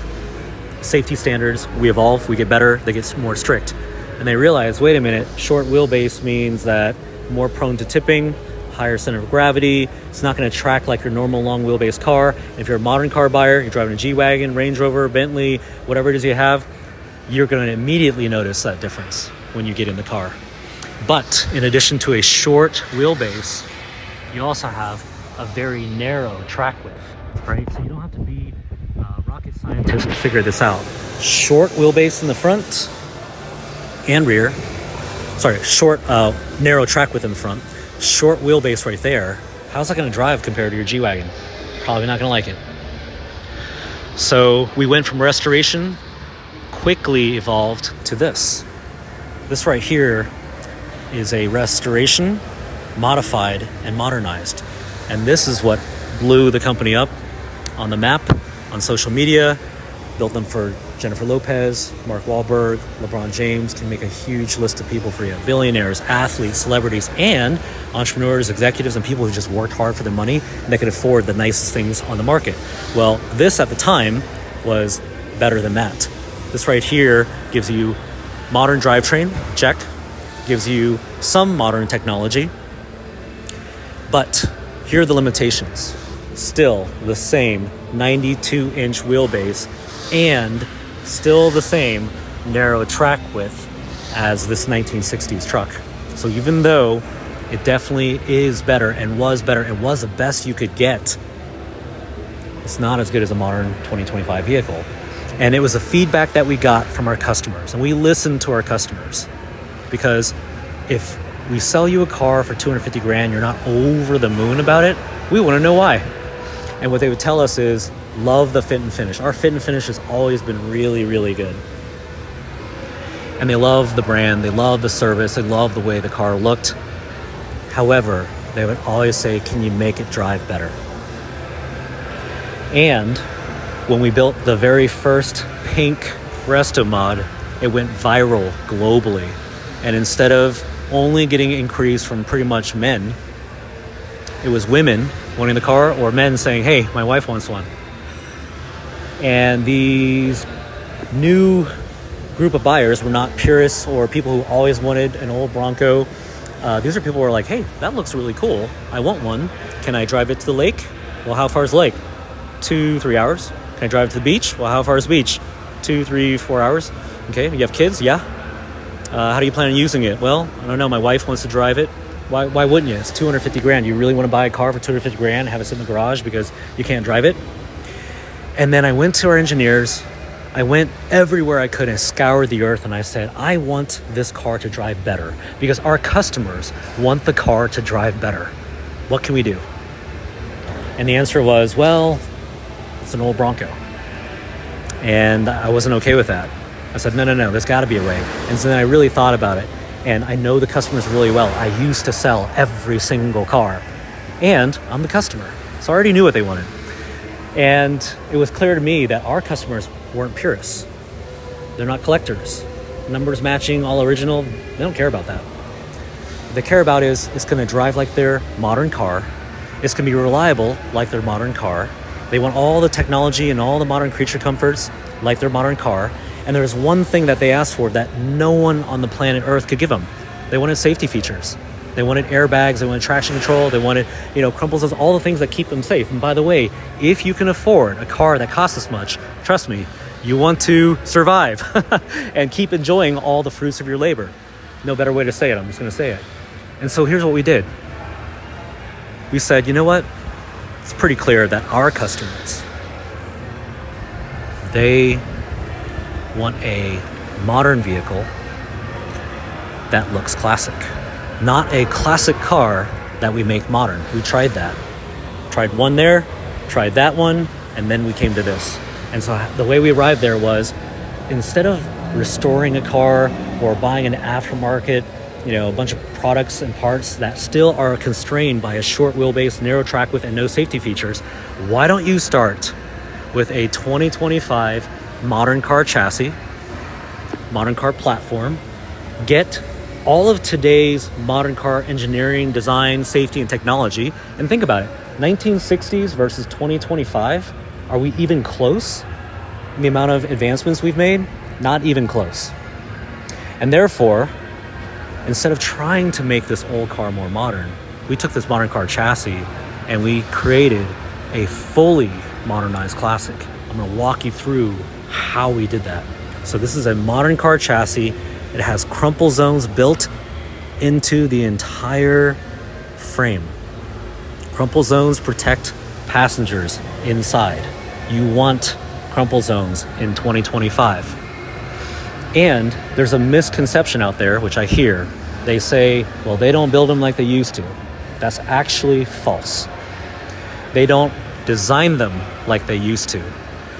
safety standards, we evolve, we get better, they get more strict. And they realized, wait a minute, short wheelbase means that more prone to tipping, higher center of gravity. It's not going to track like your normal long wheelbase car. If you're a modern car buyer, you're driving a G-Wagon, Range Rover, Bentley, whatever it is you have, you're going to immediately notice that difference when you get in the car. But in addition to a short wheelbase, you also have a very narrow track width, right? So you don't have to be a rocket scientist to figure this out. Short wheelbase in the front and rear. Sorry, narrow track width in the front. Short wheelbase right there. How's that going to drive compared to your G-Wagon? Probably not going to like it. So we went from restoration, quickly evolved to this. This right here is a restoration, modified, and modernized. And this is what blew the company up on the map, on social media, built them for Jennifer Lopez, Mark Wahlberg, LeBron James, can make a huge list of people for you. Billionaires, athletes, celebrities, and entrepreneurs, executives, and people who just worked hard for their money and they could afford the nicest things on the market. Well, this at the time was better than that. This right here gives you modern drivetrain, check. Gives you some modern technology. But here are the limitations. Still the same 92-inch wheelbase and still the same narrow track width as this 1960s truck. So even though it definitely is better and was the best you could get, it's not as good as a modern 2025 vehicle. And it was a feedback that we got from our customers, and we listened to our customers. Because if we sell you a car for $250,000, you're not over the moon about it, we want to know why. And what they would tell us is, love the fit and finish. Our fit and finish has always been really, really good. And they love the brand, they love the service, they love the way the car looked. However, they would always say, can you make it drive better? And when we built the very first pink resto mod, it went viral globally. And instead of only getting inquiries from pretty much men, it was women wanting the car or men saying, hey, my wife wants one. And these new group of buyers were not purists or people who always wanted an old Bronco. These are people who are like, hey, that looks really cool. I want one. Can I drive it to the lake? Well, how far is the lake? 2-3 hours. Can I drive it to the beach? Well, how far is the beach? 2, 3, 4 hours. Okay, you have kids? Yeah. How do you plan on using it? Well, I don't know. My wife wants to drive it. Why wouldn't you? It's $250,000. You really want to buy a car for $250,000 and have it sit in the garage because you can't drive it? And then I went to our engineers. I went everywhere I could and scoured the earth, and I said, I want this car to drive better because our customers want the car to drive better. What can we do? And the answer was, well, it's an old Bronco. And I wasn't okay with that. I said, no, there's got to be a way. And so then I really thought about it. And I know the customers really well. I used to sell every single car. And I'm the customer. So I already knew what they wanted. And it was clear to me that our customers weren't purists. They're not collectors. Numbers matching, all original, they don't care about that. What they care about is it's going to drive like their modern car. It's going to be reliable like their modern car. They want all the technology and all the modern creature comforts like their modern car. And there's one thing that they asked for that no one on the planet Earth could give them. They wanted safety features. They wanted airbags, they wanted traction control, they wanted, crumples, all the things that keep them safe. And by the way, if you can afford a car that costs this much, trust me, you want to survive and keep enjoying all the fruits of your labor. No better way to say it, I'm just gonna say it. And so here's what we did. We said, you know what? It's pretty clear that our customers, they want a modern vehicle that looks classic. Not a classic car that we make modern. We tried that. Tried one there, tried that one, and then we came to this. And so the way we arrived there was, instead of restoring a car or buying an aftermarket, a bunch of products and parts that still are constrained by a short wheelbase, narrow track width, and no safety features, why don't you start with a 2025 modern car chassis, modern car platform, get all of today's modern car engineering, design, safety, and technology, and think about it, 1960s versus 2025, are we even close in the amount of advancements we've made? Not even close. And therefore, instead of trying to make this old car more modern, we took this modern car chassis and we created a fully modernized classic. I'm gonna walk you through how we did that. So this is a modern car chassis. It has crumple zones built into the entire frame. Crumple zones protect passengers inside. You want crumple zones in 2025. And there's a misconception out there, which I hear. They say, well, they don't build them like they used to. That's actually false. They don't design them like they used to.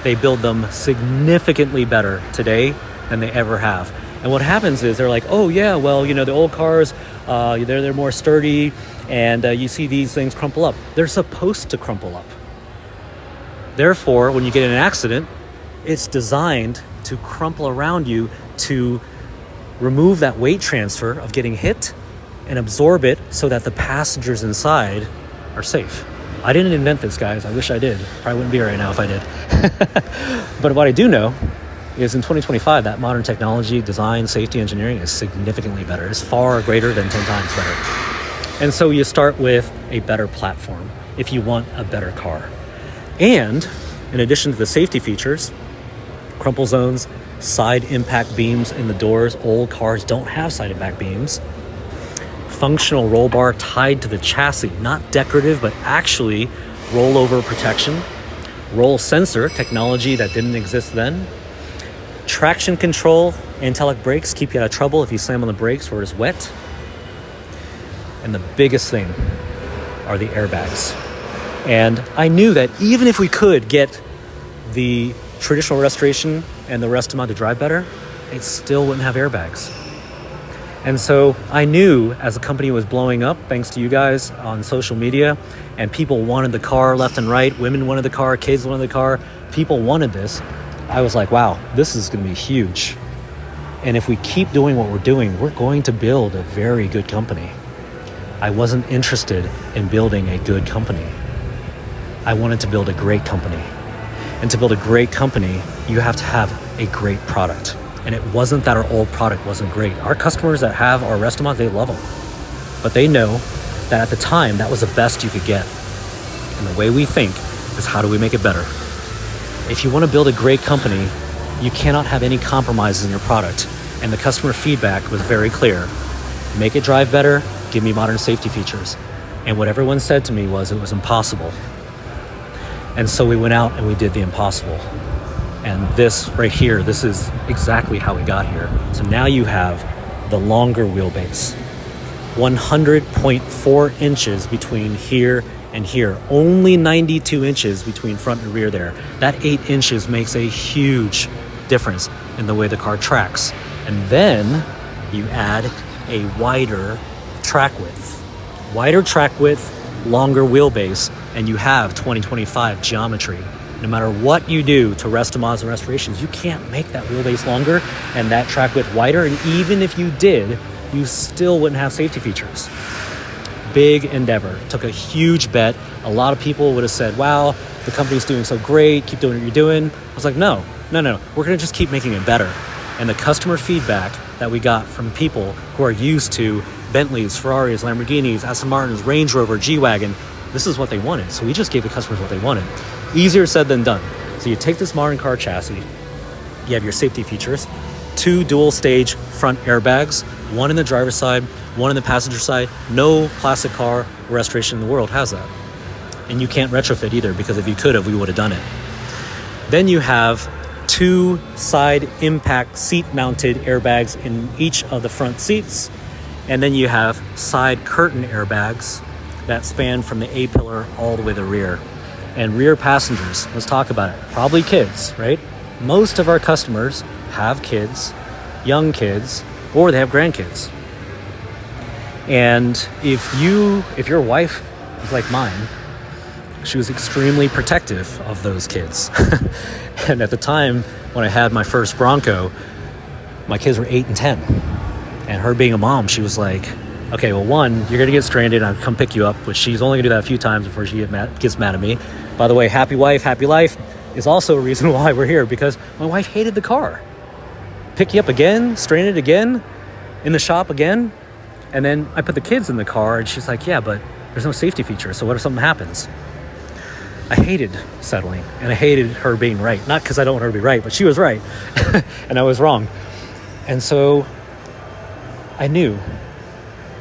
They build them significantly better today than they ever have. And what happens is they're like, oh yeah, well, the old cars, they're more sturdy, and you see these things crumple up. They're supposed to crumple up. Therefore, when you get in an accident, it's designed to crumple around you to remove that weight transfer of getting hit and absorb it so that the passengers inside are safe. I didn't invent this, guys. I wish I did. Probably wouldn't be here right now if I did. But what I do know is in 2025, that modern technology, design, safety, engineering is significantly better. It's far greater than 10 times better. And so you start with a better platform if you want a better car. And in addition to the safety features, crumple zones, side impact beams in the doors. Old cars don't have side impact beams. Functional roll bar tied to the chassis, not decorative, but actually rollover protection. Roll sensor, technology that didn't exist then. Traction control, anti-lock brakes keep you out of trouble if you slam on the brakes or it's wet. And the biggest thing are the airbags. And I knew that even if we could get the traditional restoration and the rest of them to drive better, it still wouldn't have airbags. And so I knew as the company was blowing up, thanks to you guys on social media, and people wanted the car left and right, women wanted the car, kids wanted the car, people wanted this, I was like, wow, this is going to be huge. And if we keep doing what we're doing, we're going to build a very good company. I wasn't interested in building a good company. I wanted to build a great company. And to build a great company, you have to have a great product. And it wasn't that our old product wasn't great. Our customers that have our restaurant, they love them. But they know that at the time, that was the best you could get. And the way we think is, how do we make it better? If you want to build a great company, you cannot have any compromises in your product. And the customer feedback was very clear. Make it drive better, give me modern safety features. And what everyone said to me was it was impossible. And so we went out and we did the impossible. And this right here, this is exactly how we got here. So now you have the longer wheelbase. 100.4 inches between here and here. Only 92 inches between front and rear there. That 8 inches makes a huge difference in the way the car tracks. And then you add a wider track width. Wider track width, longer wheelbase, and you have 2025 geometry. No matter what you do to Restomats and restorations, you can't make that wheelbase longer and that track width wider. And even if you did, you still wouldn't have safety features. Big endeavor. Took a huge bet. A lot of people would have said, wow, the company's doing so great. Keep doing what you're doing. I was like, no. We're going to just keep making it better. And the customer feedback that we got from people who are used to Bentleys, Ferraris, Lamborghinis, Aston Martins, Range Rover, G-Wagon, this is what they wanted. So we just gave the customers what they wanted. Easier said than done. So you take this modern car chassis, you have your safety features, 2 dual stage front airbags, 1 in the driver's side, 1 in the passenger side. No classic car restoration in the world has that. And you can't retrofit either, because if you could have, we would have done it. Then you have 2 side impact seat mounted airbags in each of the front seats. And then you have side curtain airbags that span from the A-pillar all the way to the rear. And rear passengers, let's talk about it. Probably kids, right? Most of our customers have kids, young kids, or they have grandkids. And if your wife is like mine, she was extremely protective of those kids. And at the time when I had my first Bronco, my kids were 8 and 10. And her being a mom, she was like, okay, well, 1, you're going to get stranded. I'll come pick you up, which she's only going to do that a few times before she gets mad at me. By the way, happy wife, happy life is also a reason why we're here, because my wife hated the car. pick you up again, strain it again, in the shop again. And then I put the kids in the car and she's like, yeah, but there's no safety feature. So what if something happens? I hated settling and I hated her being right. Not because I don't want her to be right, but she was right and I was wrong. And so I knew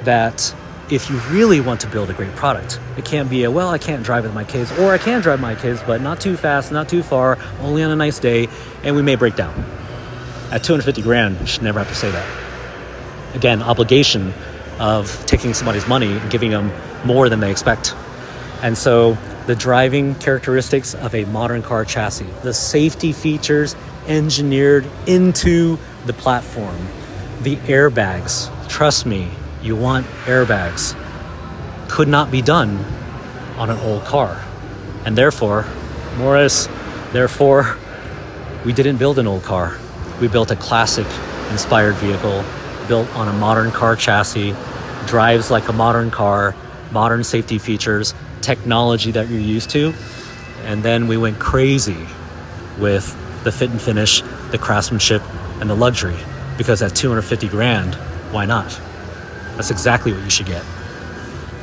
that if you really want to build a great product, it can't be I can't drive with my kids, or I can drive my kids, but not too fast, not too far, only on a nice day, and we may break down. At 250 grand, you should never have to say that. Again, obligation of taking somebody's money and giving them more than they expect. And so the driving characteristics of a modern car chassis, the safety features engineered into the platform, the airbags, trust me, you want airbags, could not be done on an old car. And therefore, Morris, we didn't build an old car. We built a classic inspired vehicle built on a modern car chassis, drives like a modern car, modern safety features, technology that you're used to. And then we went crazy with the fit and finish, the craftsmanship, and the luxury. Because at 250 grand, why not? That's exactly what you should get.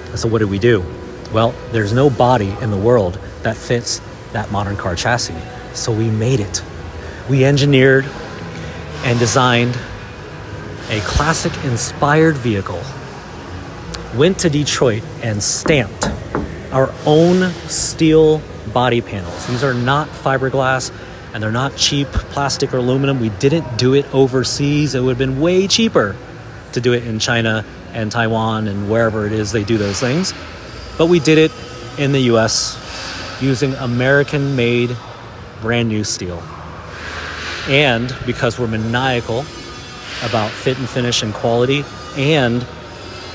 And so what did we do? Well, there's no body in the world that fits that modern car chassis. So we made it. We engineered and designed a classic inspired vehicle, went to Detroit and stamped our own steel body panels. These are not fiberglass and they're not cheap plastic or aluminum. We didn't do it overseas. It would have been way cheaper to do it in China and Taiwan and wherever it is they do those things. But we did it in the US using American-made brand new steel. And because we're maniacal about fit and finish and quality, and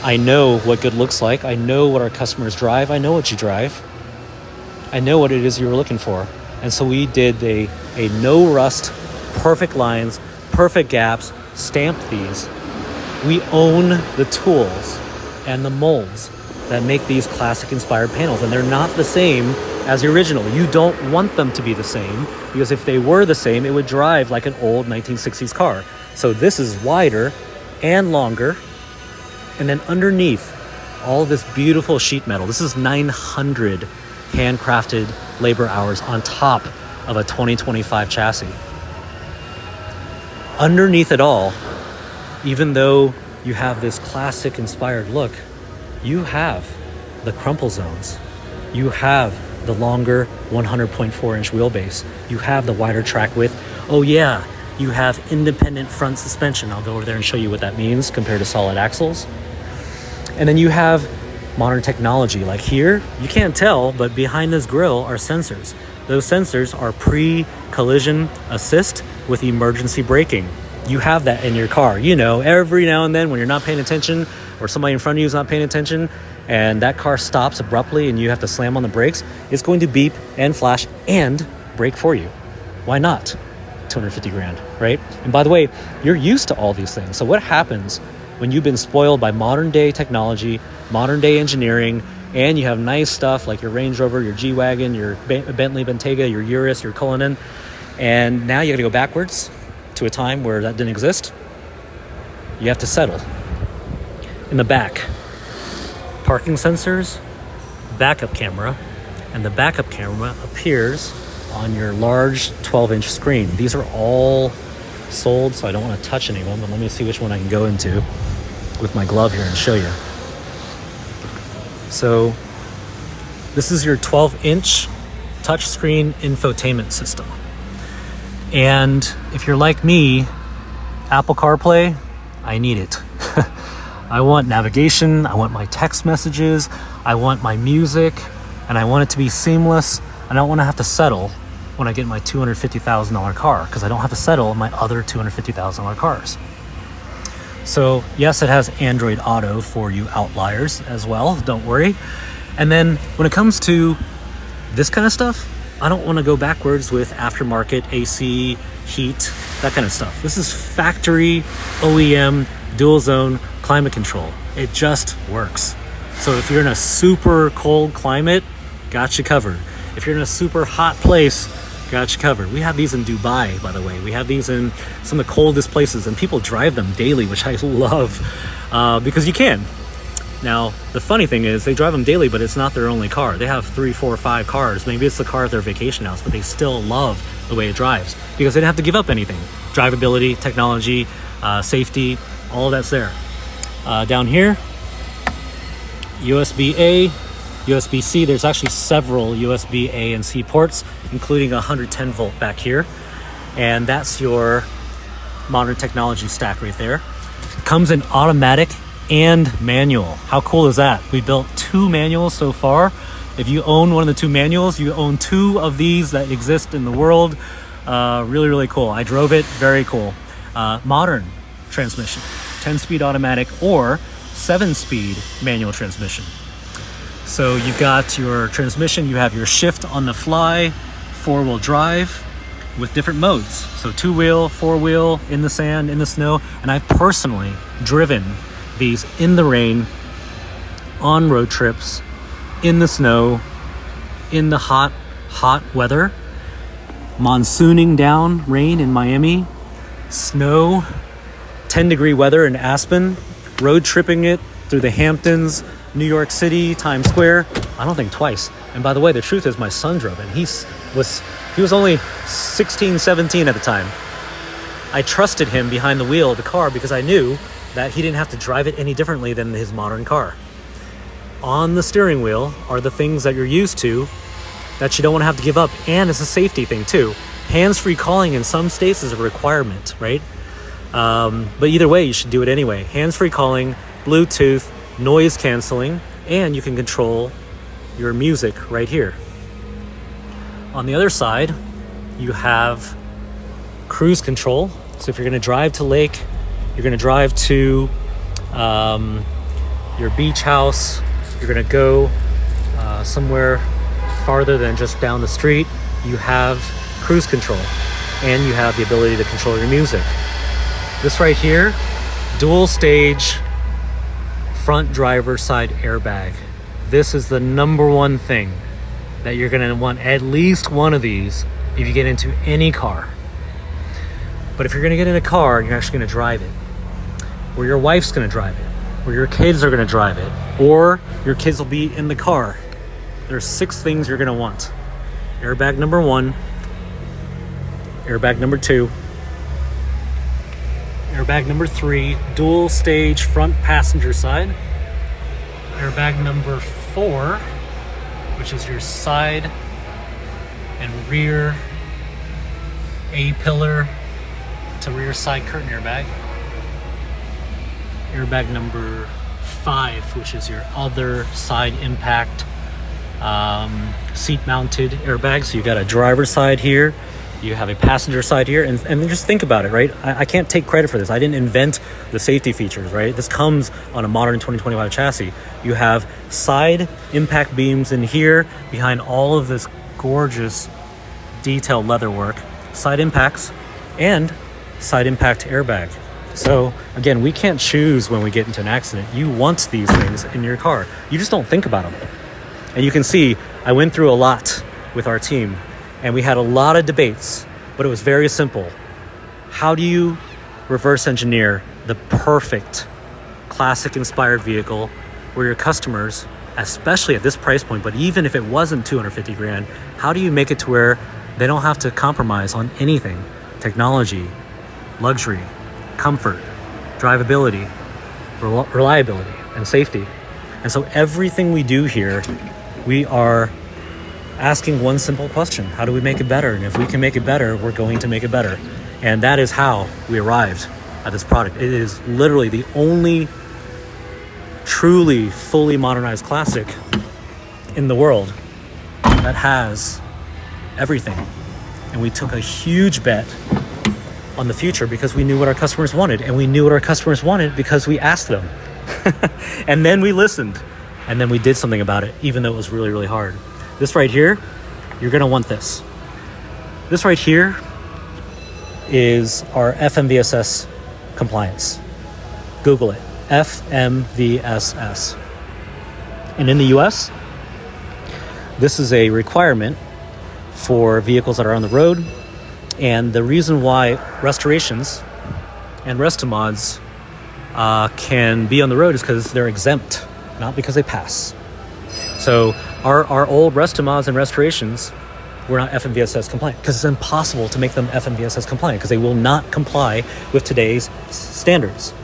I know what good looks like, I know what our customers drive, I know what you drive, I know what it is you were looking for. And so we did a no rust, perfect lines, perfect gaps, stamped these. We own the tools and the molds that make these classic inspired panels, and they're not the same as the original. You don't want them to be the same, because if they were the same, it would drive like an old 1960s car. So this is wider and longer, and then underneath all this beautiful sheet metal, this is 900 handcrafted labor hours on top of a 2025 chassis. Underneath it all, even though you have this classic inspired look, you have the crumple zones. You have the longer 100.4 inch wheelbase. You have the wider track width. Oh yeah, you have independent front suspension. I'll go over there and show you what that means compared to solid axles. And then you have modern technology. Like here, you can't tell, but behind this grille are sensors. Those sensors are pre-collision assist with emergency braking. You have that in your car. You know, every now and then when you're not paying attention or somebody in front of you is not paying attention and that car stops abruptly and you have to slam on the brakes, it's going to beep and flash and brake for you. Why not? 250 grand, right? And by the way, you're used to all these things. So what happens when you've been spoiled by modern day technology, modern day engineering, and you have nice stuff like your Range Rover, your G-Wagon, your Bentley Bentayga, your Urus, your Cullinan, and now you got to go backwards to a time where that didn't exist? You have to settle. In the back, parking sensors, backup camera, and the backup camera appears on your large 12-inch screen. These are all sold, so I don't want to touch any of them, but let me see which one I can go into with my glove here and show you. So this is your 12-inch touchscreen infotainment system. And if you're like me, Apple CarPlay, I need it. I want navigation, I want my text messages, I want my music, and I want it to be seamless. I don't want to have to settle when I get my $250,000 car, because I don't have to settle in my other $250,000 cars. So yes, it has Android Auto for you outliers as well, don't worry. And then when it comes to this kind of stuff, I don't want to go backwards with aftermarket AC, heat, that kind of stuff. This is factory OEM dual zone climate control. It just works. So if you're in a super cold climate, got you covered. If you're in a super hot place, Got you covered. We have these in Dubai, by the way. We have these in some of the coldest places, and people drive them daily, which I love because you can. Now, the funny thing is they drive them daily, but it's not their only car. They have 3, 4, 5 cars. Maybe it's the car at their vacation house, but they still love the way it drives because they don't have to give up anything. Drivability, technology, safety, all of that's there. Down here, USB-A, USB-C. There's actually several USB-A and C ports, including a 110 volt back here. And that's your modern technology stack right there. Comes in automatic and manual. How cool is that? We built 2 manuals so far. If you own one of the 2 manuals, you own 2 of these that exist in the world. Really, really cool. I drove it, very cool. Modern transmission, 10-speed automatic or 7-speed manual transmission. So you've got your transmission, you have your shift on the fly, 4-wheel drive with different modes. So 2-wheel, 4-wheel, in the sand, in the snow. And I've personally driven these in the rain, on road trips, in the snow, in the hot weather, monsooning down rain in Miami, snow, 10-degree weather in Aspen, road tripping it through the Hamptons, New York City, Times Square. I don't think twice. And by the way, the truth is my son drove it. He was only 16, 17 at the time. I trusted him behind the wheel of the car because I knew that he didn't have to drive it any differently than his modern car. On the steering wheel are the things that you're used to that you don't want to have to give up. And it's a safety thing too. Hands-free calling in some states is a requirement, right? But either way, you should do it anyway. Hands-free calling, Bluetooth, noise canceling, and you can control your music right here. On the other side, you have cruise control. So if you're going to drive to lake, you're going to drive to your beach house, you're going to go somewhere farther than just down the street, you have cruise control and you have the ability to control your music. This right here, dual stage front driver side airbag. This is the number one thing that you're going to want at least one of these if you get into any car. But if you're going to get in a car and you're actually going to drive it, or your wife's going to drive it, or your kids are going to drive it, or your kids will be in the car, there's 6 things you're going to want. Airbag number 1, airbag number 2, airbag number 3, dual stage front passenger side, airbag number 4, which is your side and rear A-pillar to rear side curtain airbag, airbag number 5, which is your other side impact seat mounted airbag. So you got a driver's side here, you have a passenger side here, and just think about it, right? I can't take credit for this. I didn't invent the safety features, right? This comes on a modern 2025 chassis. You have side impact beams in here behind all of this gorgeous detailed leather work, side impacts, and side impact airbag. So again, we can't choose when we get into an accident. You want these things in your car. You just don't think about them. And you can see I went through a lot with our team and we had a lot of debates, but it was very simple. How do you reverse engineer the perfect classic inspired vehicle where your customers, especially at this price point, but even if it wasn't 250 grand, how do you make it to where they don't have to compromise on anything? Technology, luxury, comfort, drivability, reliability, and safety. And so everything we do here, we are asking one simple question: how do we make it better? And if we can make it better, we're going to make it better. And that is how we arrived at this product. It is literally the only truly fully modernized classic in the world that has everything. And we took a huge bet on the future because we knew what our customers wanted, and we knew what our customers wanted because we asked them. And then we listened, and then we did something about it, even though it was really, really hard. This right here, you're gonna want this. This right here is our FMVSS compliance. Google it, FMVSS. And in the US, this is a requirement for vehicles that are on the road. And the reason why restorations and restomods can be on the road is because they're exempt, not because they pass. So our old restomods and restorations were not FMVSS compliant because it's impossible to make them FMVSS compliant because they will not comply with today's standards.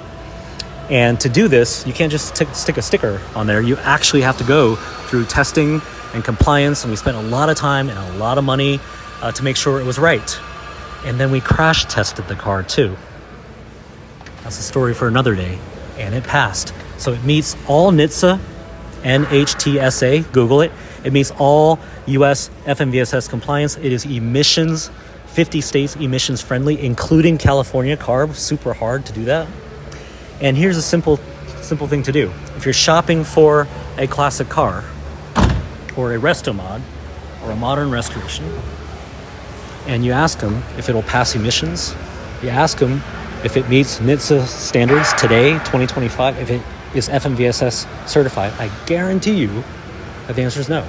And to do this, you can't just stick a sticker on there. You actually have to go through testing and compliance, and we spent a lot of time and a lot of money to make sure it was right. And then we crash tested the car too. That's a story for another day. And it passed. So it meets all NHTSA, NHTSA, Google it. It meets all US FMVSS compliance. It is emissions, 50 states emissions friendly, including California. CARB, super hard to do that. And here's a simple thing to do. If you're shopping for a classic car or a resto mod or a modern restoration, and you ask them if it'll pass emissions, you ask them if it meets NHTSA standards today, 2025, if it is FMVSS certified, I guarantee you that the answer is no.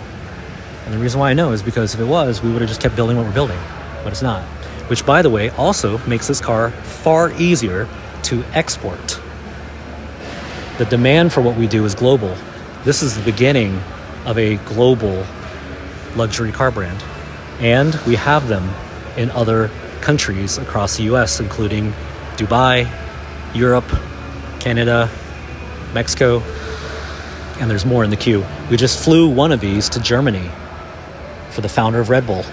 And the reason why I know is because if it was, we would have just kept building what we're building, but it's not. Which, by the way, also makes this car far easier to export. The demand for what we do is global. This is the beginning of a global luxury car brand. And we have them in other countries across the US, including Dubai, Europe, Canada, Mexico, and there's more in the queue. We just flew one of these to Germany for the founder of Red Bull.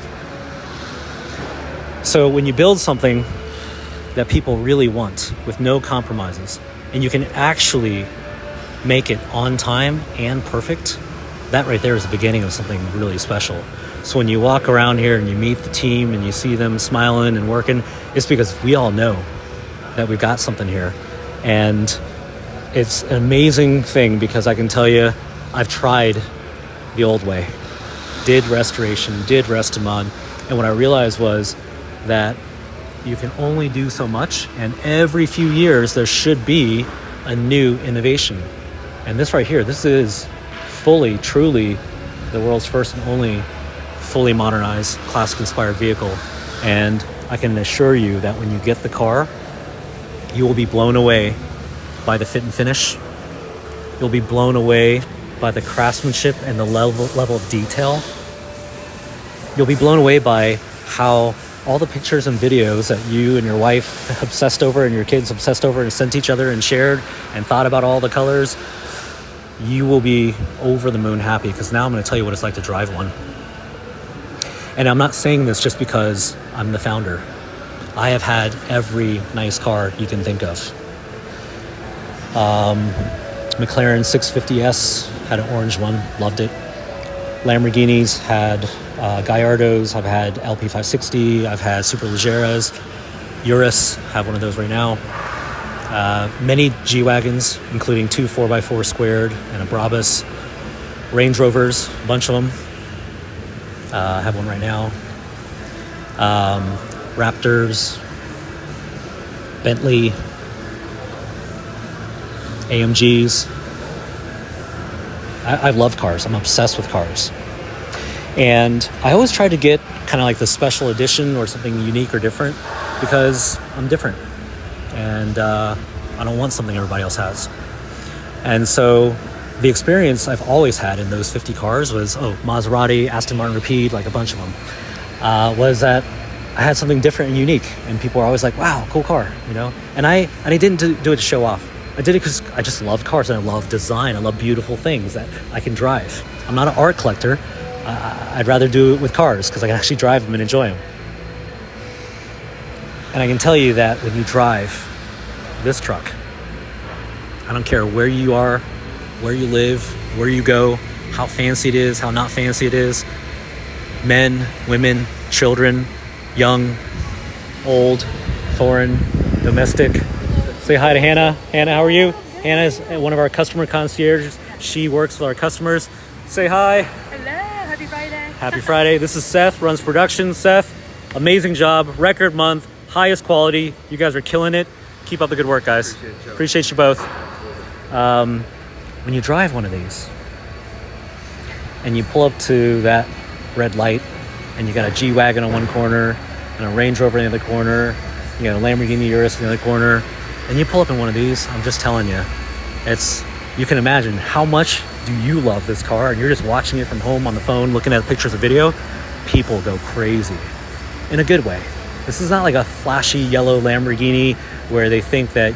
So when you build something that people really want with no compromises, and you can actually make it on time and perfect, that right there is the beginning of something really special. So when you walk around here and you meet the team and you see them smiling and working, it's because we all know that we've got something here. And it's an amazing thing because I can tell you, I've tried the old way. Did restoration, did restomod, and what I realized was that you can only do so much, and every few years there should be a new innovation. And this right here, this is fully, truly the world's first and only fully modernized, classic-inspired vehicle. And I can assure you that when you get the car, you will be blown away by the fit and finish. You'll be blown away by the craftsmanship and the level of detail. You'll be blown away by how all the pictures and videos that you and your wife obsessed over and your kids obsessed over and sent each other and shared and thought about all the colors, you will be over the moon happy because now I'm going to tell you what it's like to drive one. And I'm not saying this just because I'm the founder. I have had every nice car you can think of. McLaren 650S had an orange one, loved it. Lamborghinis had Gallardos, I've had LP560, I've had Superleggeras. Urus, have one of those right now. Many G-Wagons, including 2 4x4 squared and a Brabus. Range Rovers, a bunch of them. I have one right now. Raptors, Bentley, AMGs. I love cars. I'm obsessed with cars. And I always try to get kind of like the special edition or something unique or different because I'm different. And I don't want something everybody else has. And so the experience I've always had in those 50 cars was, Maserati, Aston Martin Rapide, like a bunch of them, was that I had something different and unique. And people were always like, wow, cool car, you know? And I didn't do it to show off. I did it because I just love cars and I love design. I love beautiful things that I can drive. I'm not an art collector. I'd rather do it with cars because I can actually drive them and enjoy them. And I can tell you that when you drive this truck, I don't care where you are, where you live, where you go, how fancy it is, how not fancy it is, men, women, children, young, old, foreign, domestic. Say hi to Hannah. Hannah, how are you? Hannah is one of our customer concierges. She works with our customers. Say hi. Hello, happy Friday. Happy Friday. This is Seth, runs production. Seth, amazing job, record month, highest quality. You guys are killing it. Keep up the good work, guys. Appreciate you both. When you drive one of these and you pull up to that red light and you got a G-Wagon on one corner and a Range Rover in the other corner, you got a Lamborghini Urus in the other corner, and you pull up in one of these, I'm just telling you, you can imagine how much do you love this car, and you're just watching it from home on the phone, looking at pictures of video. People go crazy in a good way. This is not like a flashy yellow Lamborghini where they think that,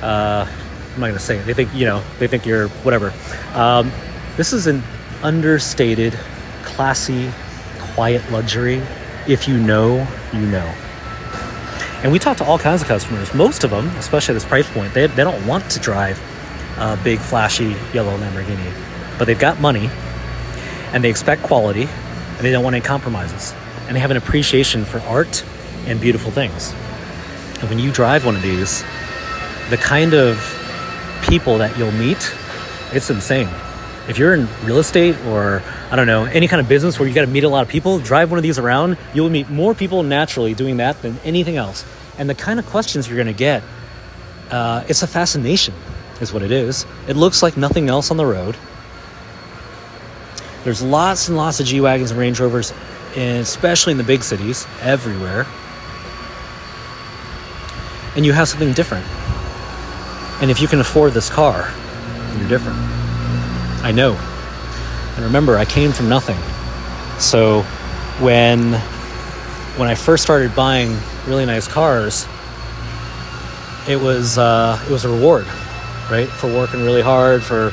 I'm not going to say it. They think you're whatever. This is an understated, classy, quiet luxury. If you know, you know. And we talk to all kinds of customers. Most of them, especially at this price point, they don't want to drive a big, flashy yellow Lamborghini. But they've got money, and they expect quality, and they don't want any compromises. And they have an appreciation for art and beautiful things. And when you drive one of these, the kind of people that you'll meet, it's insane. If you're in real estate or, I don't know, any kind of business where you got to meet a lot of people, drive one of these around, you'll meet more people naturally doing that than anything else. And the kind of questions you're going to get, it's a fascination, is what it is. It looks like nothing else on the road. There's lots and lots of G-Wagons and Range Rovers, and especially in the big cities, everywhere. And you have something different. And if you can afford this car, you're different. I know. And remember, I came from nothing. So when I first started buying really nice cars, it was a reward, right? For working really hard, for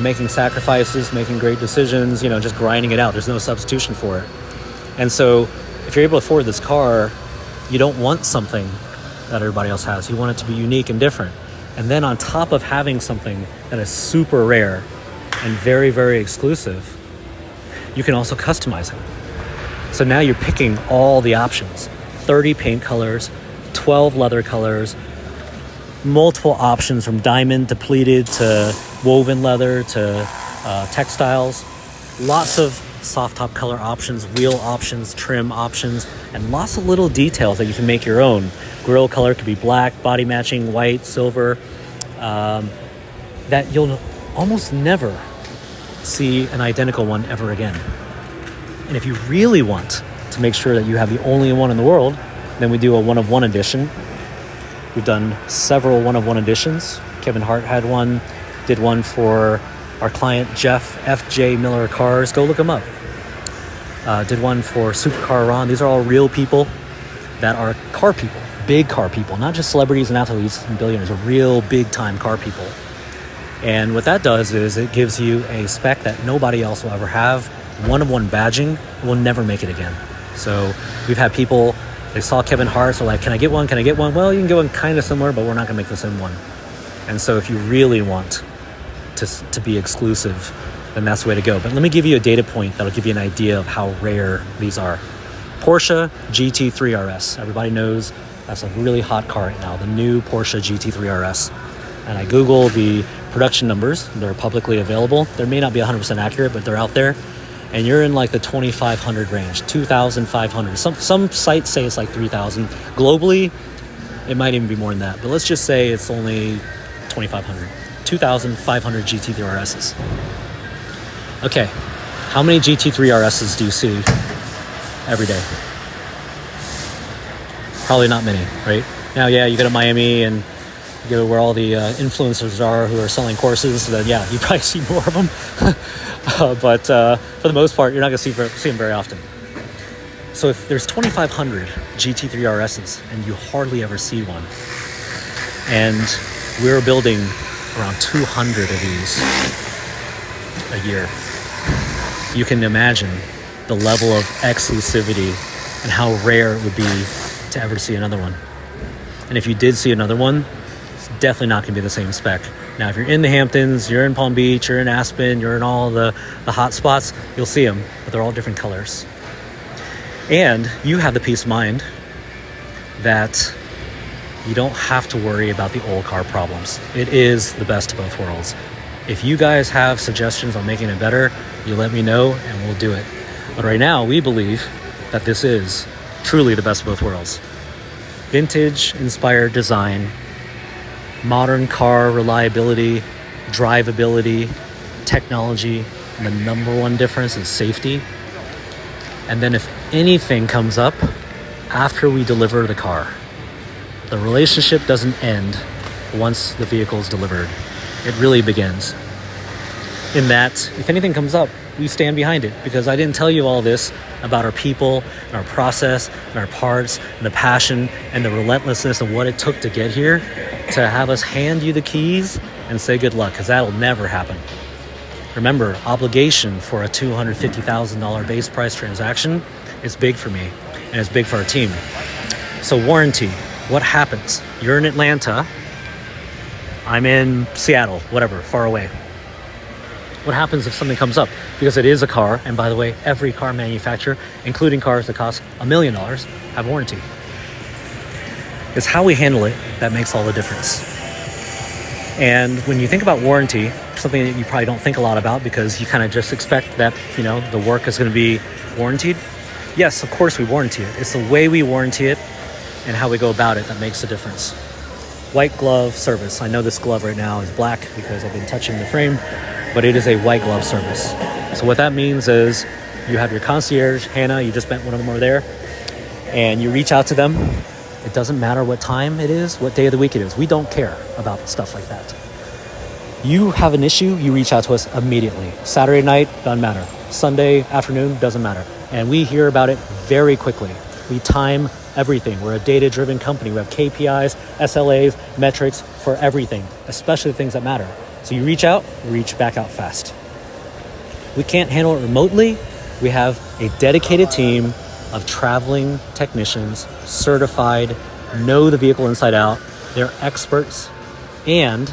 making sacrifices, making great decisions, just grinding it out. There's no substitution for it. And so if you're able to afford this car, you don't want something that everybody else has. You want it to be unique and different. And then on top of having something that is super rare and very, very exclusive, you can also customize it. So now you're picking all the options. 30 paint colors, 12 leather colors, multiple options from diamond to pleated to woven leather to textiles. Lots of soft top color options, wheel options, trim options, and lots of little details that you can make your own. Grille color could be black, body matching, white, silver, that you'll almost never see an identical one ever again. And if you really want to make sure that you have the only one in the world, then we do a one-of-one edition. We've done several one-of-one editions. Kevin Hart had one, did one for our client Jeff, FJ Miller Cars. Go look him up. Did one for Supercar Ron. These are all real people that are car people, big car people, not just celebrities and athletes and billionaires, are real big-time car people. And what that does is it gives you a spec that nobody else will ever have. One-of-one badging will never make it again. So we've had people, they saw Kevin Hart, so like, can I get one? Can I get one? Well, you can get one kind of similar, but we're not going to make the same one. And so if you really want to be exclusive, then that's the way to go. But let me give you a data point that'll give you an idea of how rare these are. Porsche GT3 RS. Everybody knows that's a really hot car right now, the new Porsche GT3 RS. And I Googled the production numbers. They're publicly available. They may not be 100% accurate, but they're out there. And you're in like the 2,500 range, 2,500. Some sites say it's like 3,000. Globally, it might even be more than that. But let's just say it's only 2,500. 2,500 GT3 RSs. Okay, how many GT3 RSs do you see every day? Probably not many, right? Now, yeah, you go to Miami and you go where all the influencers are who are selling courses, so then yeah, you probably see more of them. But for the most part, you're not going to see them very often. So if there's 2,500 GT3 RSs and you hardly ever see one, and we're building around 200 of these a year, you can imagine the level of exclusivity and how rare it would be to ever see another one. And if you did see another one, it's definitely not going to be the same spec. Now, if you're in the Hamptons, you're in Palm Beach, you're in Aspen, you're in all the hot spots, you'll see them, but they're all different colors. And you have the peace of mind that you don't have to worry about the old car problems. It is the best of both worlds. If you guys have suggestions on making it better, you let me know and we'll do it. But right now, we believe that this is truly the best of both worlds. Vintage-inspired design, modern car reliability, drivability, technology, and the number one difference is safety. And then if anything comes up after we deliver the car, the relationship doesn't end once the vehicle is delivered. It really begins. In that, if anything comes up, we stand behind it, because I didn't tell you all this about our people and our process and our parts and the passion and the relentlessness of what it took to get here, to have us hand you the keys and say good luck, because that'll never happen. Remember, obligation for a $250,000 base price transaction is big for me, and it's big for our team. So warranty, what happens? You're in Atlanta, I'm in Seattle, whatever, far away. What happens if something comes up? Because it is a car, and by the way, every car manufacturer, including cars that cost $1 million, have warranty. It's how we handle it that makes all the difference. And when you think about warranty, something that you probably don't think a lot about because you kind of just expect that, the work is going to be warranted. Yes, of course we warranty it. It's the way we warranty it and how we go about it that makes the difference. White glove service. I know this glove right now is black because I've been touching the frame, but it is a white glove service. So what that means is you have your concierge, Hannah, you just met one of them over there, and you reach out to them. It doesn't matter what time it is, what day of the week it is. We don't care about stuff like that. You have an issue, you reach out to us immediately. Saturday night, doesn't matter. Sunday afternoon, doesn't matter. And we hear about it very quickly. We time everything. We're a data-driven company. We have KPIs, SLAs, metrics for everything, especially the things that matter. So you reach out, we reach back out fast. We can't handle it remotely. We have a dedicated team of traveling technicians, certified, know the vehicle inside out. They're experts, and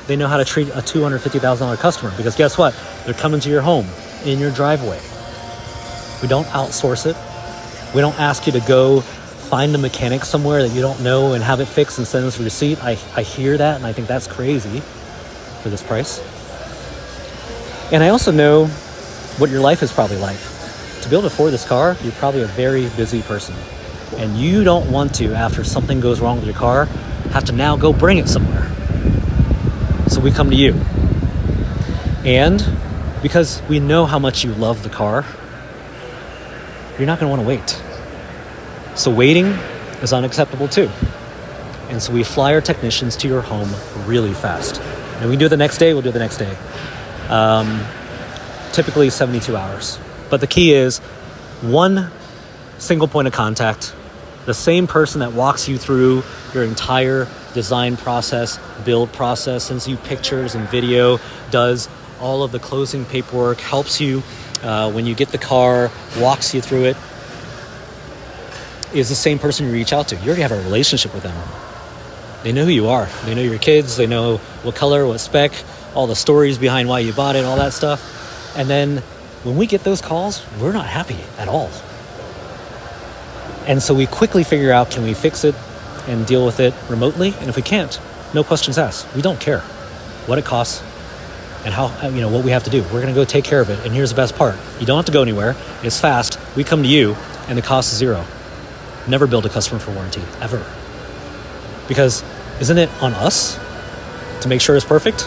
they know how to treat a $250,000 customer, because guess what? They're coming to your home, in your driveway. We don't outsource it. We don't ask you to go find a mechanic somewhere that you don't know and have it fixed and send us a receipt. I hear that, and I think that's crazy for this price. And I also know what your life is probably like. To be able to afford this car, you're probably a very busy person. And you don't want to, after something goes wrong with your car, have to now go bring it somewhere. So we come to you. And because we know how much you love the car, you're not going to want to wait. So waiting is unacceptable too. And so we fly our technicians to your home really fast. And we do it the next day, we'll do it the next day. Typically 72 hours. But the key is one single point of contact, the same person that walks you through your entire design process, build process, sends you pictures and video, does all of the closing paperwork, helps you when you get the car, walks you through it, is the same person you reach out to. You already have a relationship with them. They know who you are. They know your kids. They know what color, what spec, all the stories behind why you bought it, all that stuff. And then when we get those calls, we're not happy at all. And so we quickly figure out, can we fix it and deal with it remotely? And if we can't, no questions asked. We don't care what it costs and how, what we have to do. We're going to go take care of it. And here's the best part. You don't have to go anywhere. It's fast. We come to you and the cost is zero. Never build a customer for warranty, ever. Because isn't it on us to make sure it's perfect?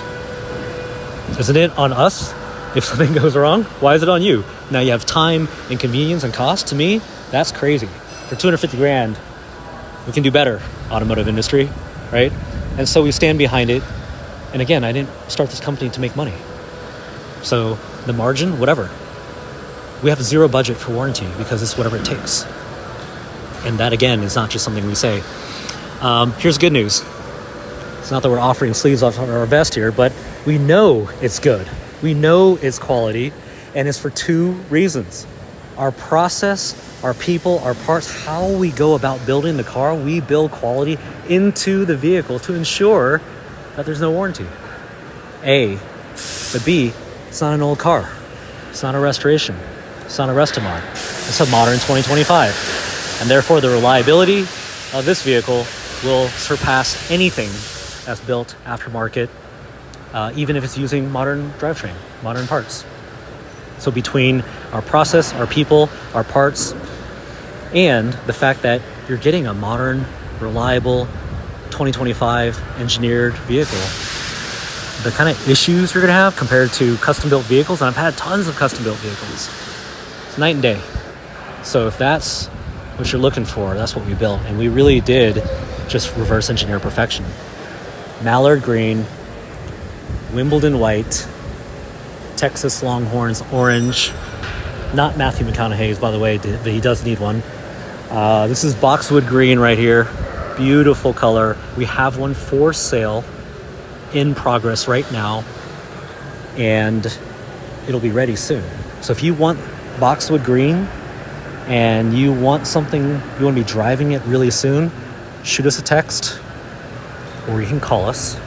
Isn't it on us if something goes wrong? Why is it on you? Now you have time and convenience and cost. To me, that's crazy. For $250,000, we can do better, automotive industry, right? And so we stand behind it. And again, I didn't start this company to make money. So the margin, whatever. We have zero budget for warranty because it's whatever it takes. And that, again, is not just something we say. Here's good news. It's not that we're offering sleeves off our vest here, but we know it's good. We know it's quality, and it's for two reasons. Our process, our people, our parts, how we go about building the car, we build quality into the vehicle to ensure that there's no warranty. A. But B, it's not an old car. It's not a restoration. It's not a Restomod. It's a modern 2025. And therefore, the reliability of this vehicle will surpass anything that's built aftermarket, even if it's using modern drivetrain, modern parts. So between our process, our people, our parts, and the fact that you're getting a modern, reliable, 2025 engineered vehicle, the kind of issues you're going to have compared to custom-built vehicles, and I've had tons of custom-built vehicles, it's night and day. So if that's what you're looking for, that's what we built. And we really did just reverse engineer perfection. Mallard green, Wimbledon white, Texas Longhorns orange. Not Matthew McConaughey's, by the way, but he does need one. This is boxwood green right here. Beautiful color. We have one for sale in progress right now, and it'll be ready soon. So if you want boxwood green and you want something, you want to be driving it really soon, shoot us a text, or you can call us,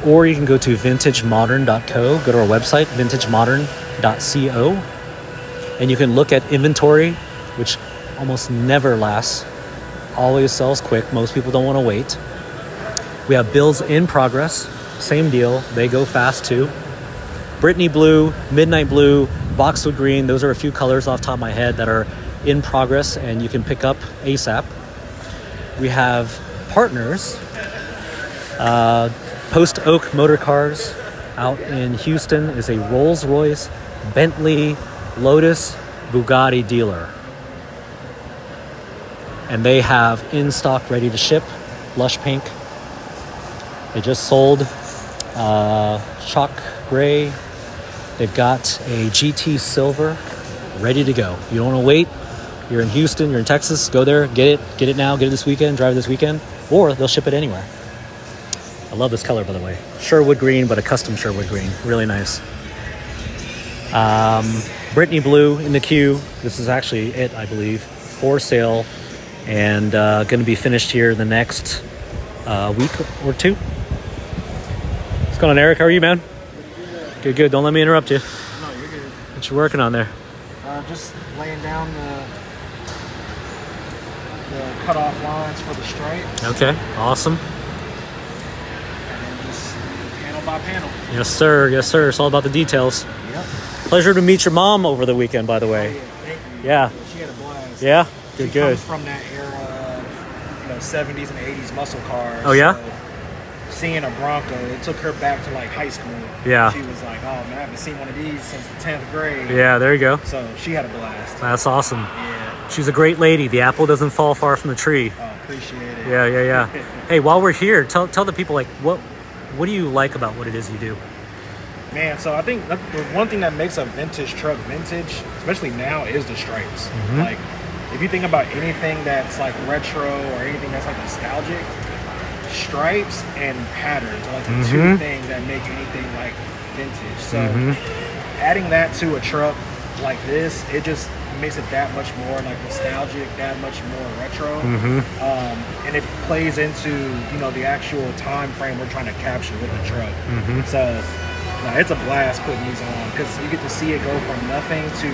or you can go to vintagemodern.co, go to our website, vintagemodern.co, and you can look at inventory, which almost never lasts, always sells quick. Most people don't want to wait. We have bills in progress, same deal, they go fast too. Brittany blue, midnight blue, boxwood green, those are a few colors off the top of my head that are in progress and you can pick up ASAP. We have partners, Post Oak Motor Cars out in Houston is a Rolls-Royce, Bentley, Lotus, Bugatti dealer. And they have in stock ready to ship, lush pink. They just sold chalk gray. They've got a GT silver ready to go. You don't want to wait. You're in Houston, you're in Texas, go there, get it now, get it this weekend, drive it this weekend, or they'll ship it anywhere. I love this color, by the way. Sherwood green, but a custom Sherwood green. Really nice. Brittany blue in the queue. This is actually it, I believe, for sale, and going to be finished here in the next week or two. What's going on, Eric? How are you, man? Good. Don't let me interrupt you. No, you're good. What you working on there? Just laying down the cutoff lines for the stripe. Okay, awesome. And then just panel by panel. Yes, sir. It's all about the details. Yep. Pleasure to meet your mom over the weekend, by the way. Oh, yeah, thank you. Yeah. She had a blast. Yeah? She Good. comes from that era of 70s and 80s muscle cars. Oh, yeah? So seeing a Bronco, it took her back to like high school. Yeah. She was like, oh man, I haven't seen one of these since the 10th grade. Yeah, there you go. So she had a blast. That's awesome. Yeah. She's a great lady. The apple doesn't fall far from the tree. Oh, appreciate it. Yeah. Hey, while we're here, tell the people, like, what do you like about what it is you do? Man, so I think the one thing that makes a vintage truck vintage, especially now, is the stripes. Mm-hmm. Like, if you think about anything that's like retro or anything that's like nostalgic, stripes and patterns are like the two things that make anything like vintage. So adding that to a truck like this, it just makes it that much more like nostalgic, that much more retro. And it plays into, the actual time frame we're trying to capture with the truck. So no, it's a blast putting these on because you get to see it go from nothing to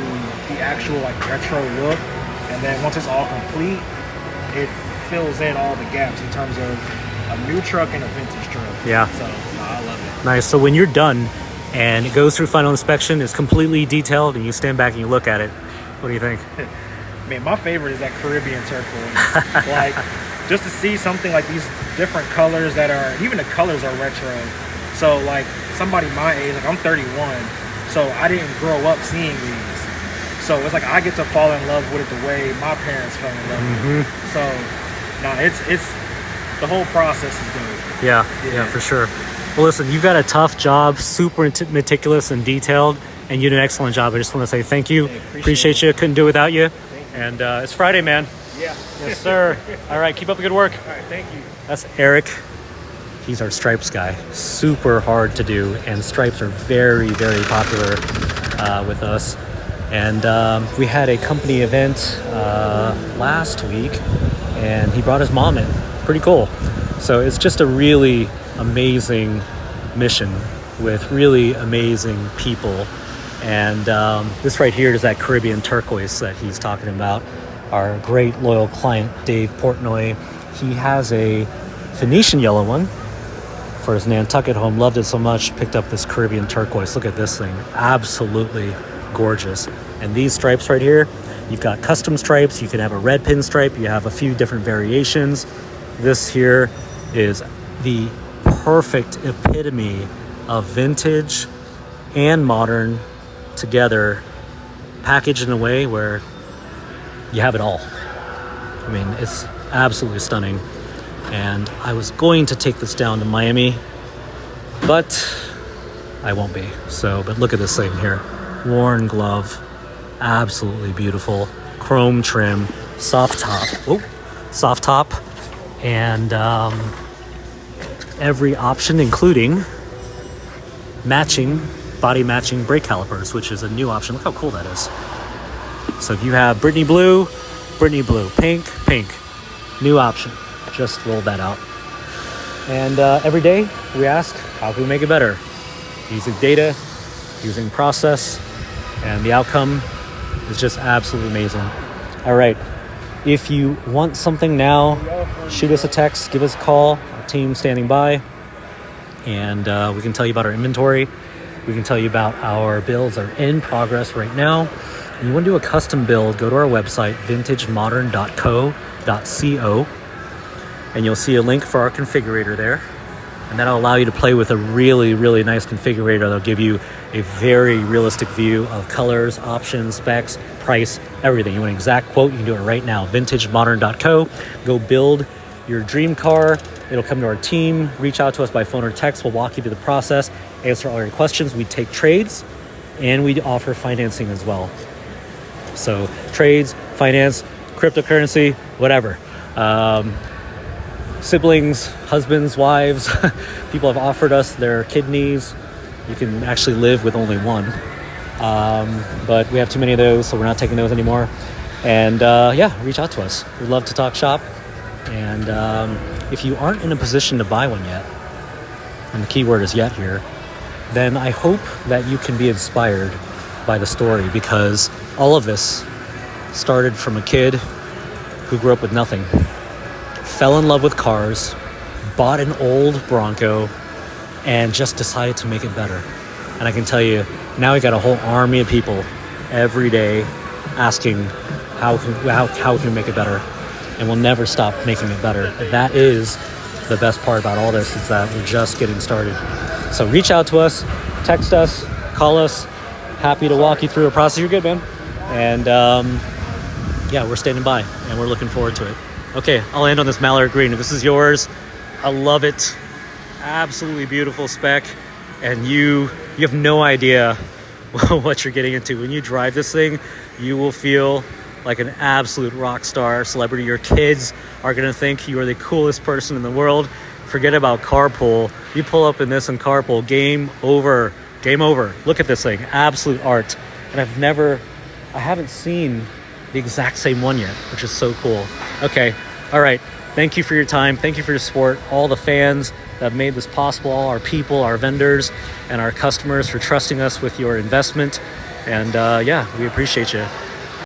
the actual like retro look, and then once it's all complete, it fills in all the gaps in terms of a new truck and a vintage truck. Yeah. So I love it. Nice. So when you're done and it goes through final inspection, it's completely detailed, and you stand back and you look at it, what do you think? Man, my favorite is that Caribbean turquoise. Like, just to see something like these different colors that are, even the colors are retro. So like somebody my age, like I'm 31, so I didn't grow up seeing these. So it's like I get to fall in love with it the way my parents fell in love with it. So no, it's the whole process is good. Yeah, for sure. Well, listen, you've got a tough job, super meticulous and detailed, and you did an excellent job. I just want to say thank you. Hey, appreciate you. Couldn't do it without you. And it's Friday, man. Yeah. Yes, sir. All right, keep up the good work. All right, thank you. That's Eric. He's our stripes guy. Super hard to do, and stripes are very, very popular with us. And we had a company event last week, and he brought his mom in. Pretty cool. So it's just a really amazing mission with really amazing people. And this right here is that Caribbean turquoise that he's talking about. Our great loyal client, Dave Portnoy. He has a Phoenician yellow one for his Nantucket home. Loved it so much, picked up this Caribbean turquoise. Look at this thing. Absolutely gorgeous. And these stripes right here, you've got custom stripes. You can have a red pin stripe. You have a few different variations. This here is the perfect epitome of vintage and modern together, packaged in a way where you have it all. I mean, it's absolutely stunning. And I was going to take this down to Miami, but I won't be. So, but look at this thing here. Worn glove, absolutely beautiful. Chrome trim, soft top. Oh, soft top. And every option, including body matching brake calipers, which is a new option. Look how cool that is. So if you have Brittany blue, pink, new option. Just roll that out. And every day we ask, how can we make it better? Using data, using process, and the outcome is just absolutely amazing. All right, if you want something now, shoot us a text, give us a call, our team standing by, and we can tell you about our inventory. We can tell you about our builds that are in progress right now. If you want to do a custom build, go to our website, vintagemodern.co.co, and you'll see a link for our configurator there. And that'll allow you to play with a really, really nice configurator that'll give you a very realistic view of colors, options, specs, price, everything. You want an exact quote, you can do it right now. vintagemodern.co. Go build your dream car. It'll come to our team. Reach out to us by phone or text. We'll walk you through the process, answer all your questions. We take trades, and we offer financing as well. So trades, finance, cryptocurrency, whatever. Siblings, husbands, wives, people have offered us their kidneys. You can actually live with only one. But we have too many of those, so we're not taking those anymore. And reach out to us. We'd love to talk shop. And if you aren't in a position to buy one yet, and the key word is yet here, then I hope that you can be inspired by the story, because all of this started from a kid who grew up with nothing, fell in love with cars, bought an old Bronco, and just decided to make it better. And I can tell you, now we got a whole army of people every day asking how can we make it better, and we'll never stop making it better. And that is the best part about all this, is that we're just getting started. So reach out to us, text us, call us. Happy to walk you through a process. You're good, man. And we're standing by, and we're looking forward to it. Okay, I'll end on this Mallard Green. This is yours. I love it. Absolutely beautiful spec. And you have no idea what you're getting into. When you drive this thing, you will feel like an absolute rock star celebrity. Your kids are going to think you are the coolest person in the world. Forget about carpool. You pull up in this and carpool, game over. Game over. Look at this thing. Absolute art. And I haven't seen the exact same one yet, which is so cool. Okay. All right. Thank you for your time. Thank you for your support. All the fans that have made this possible, all our people, our vendors, and our customers for trusting us with your investment. And we appreciate you.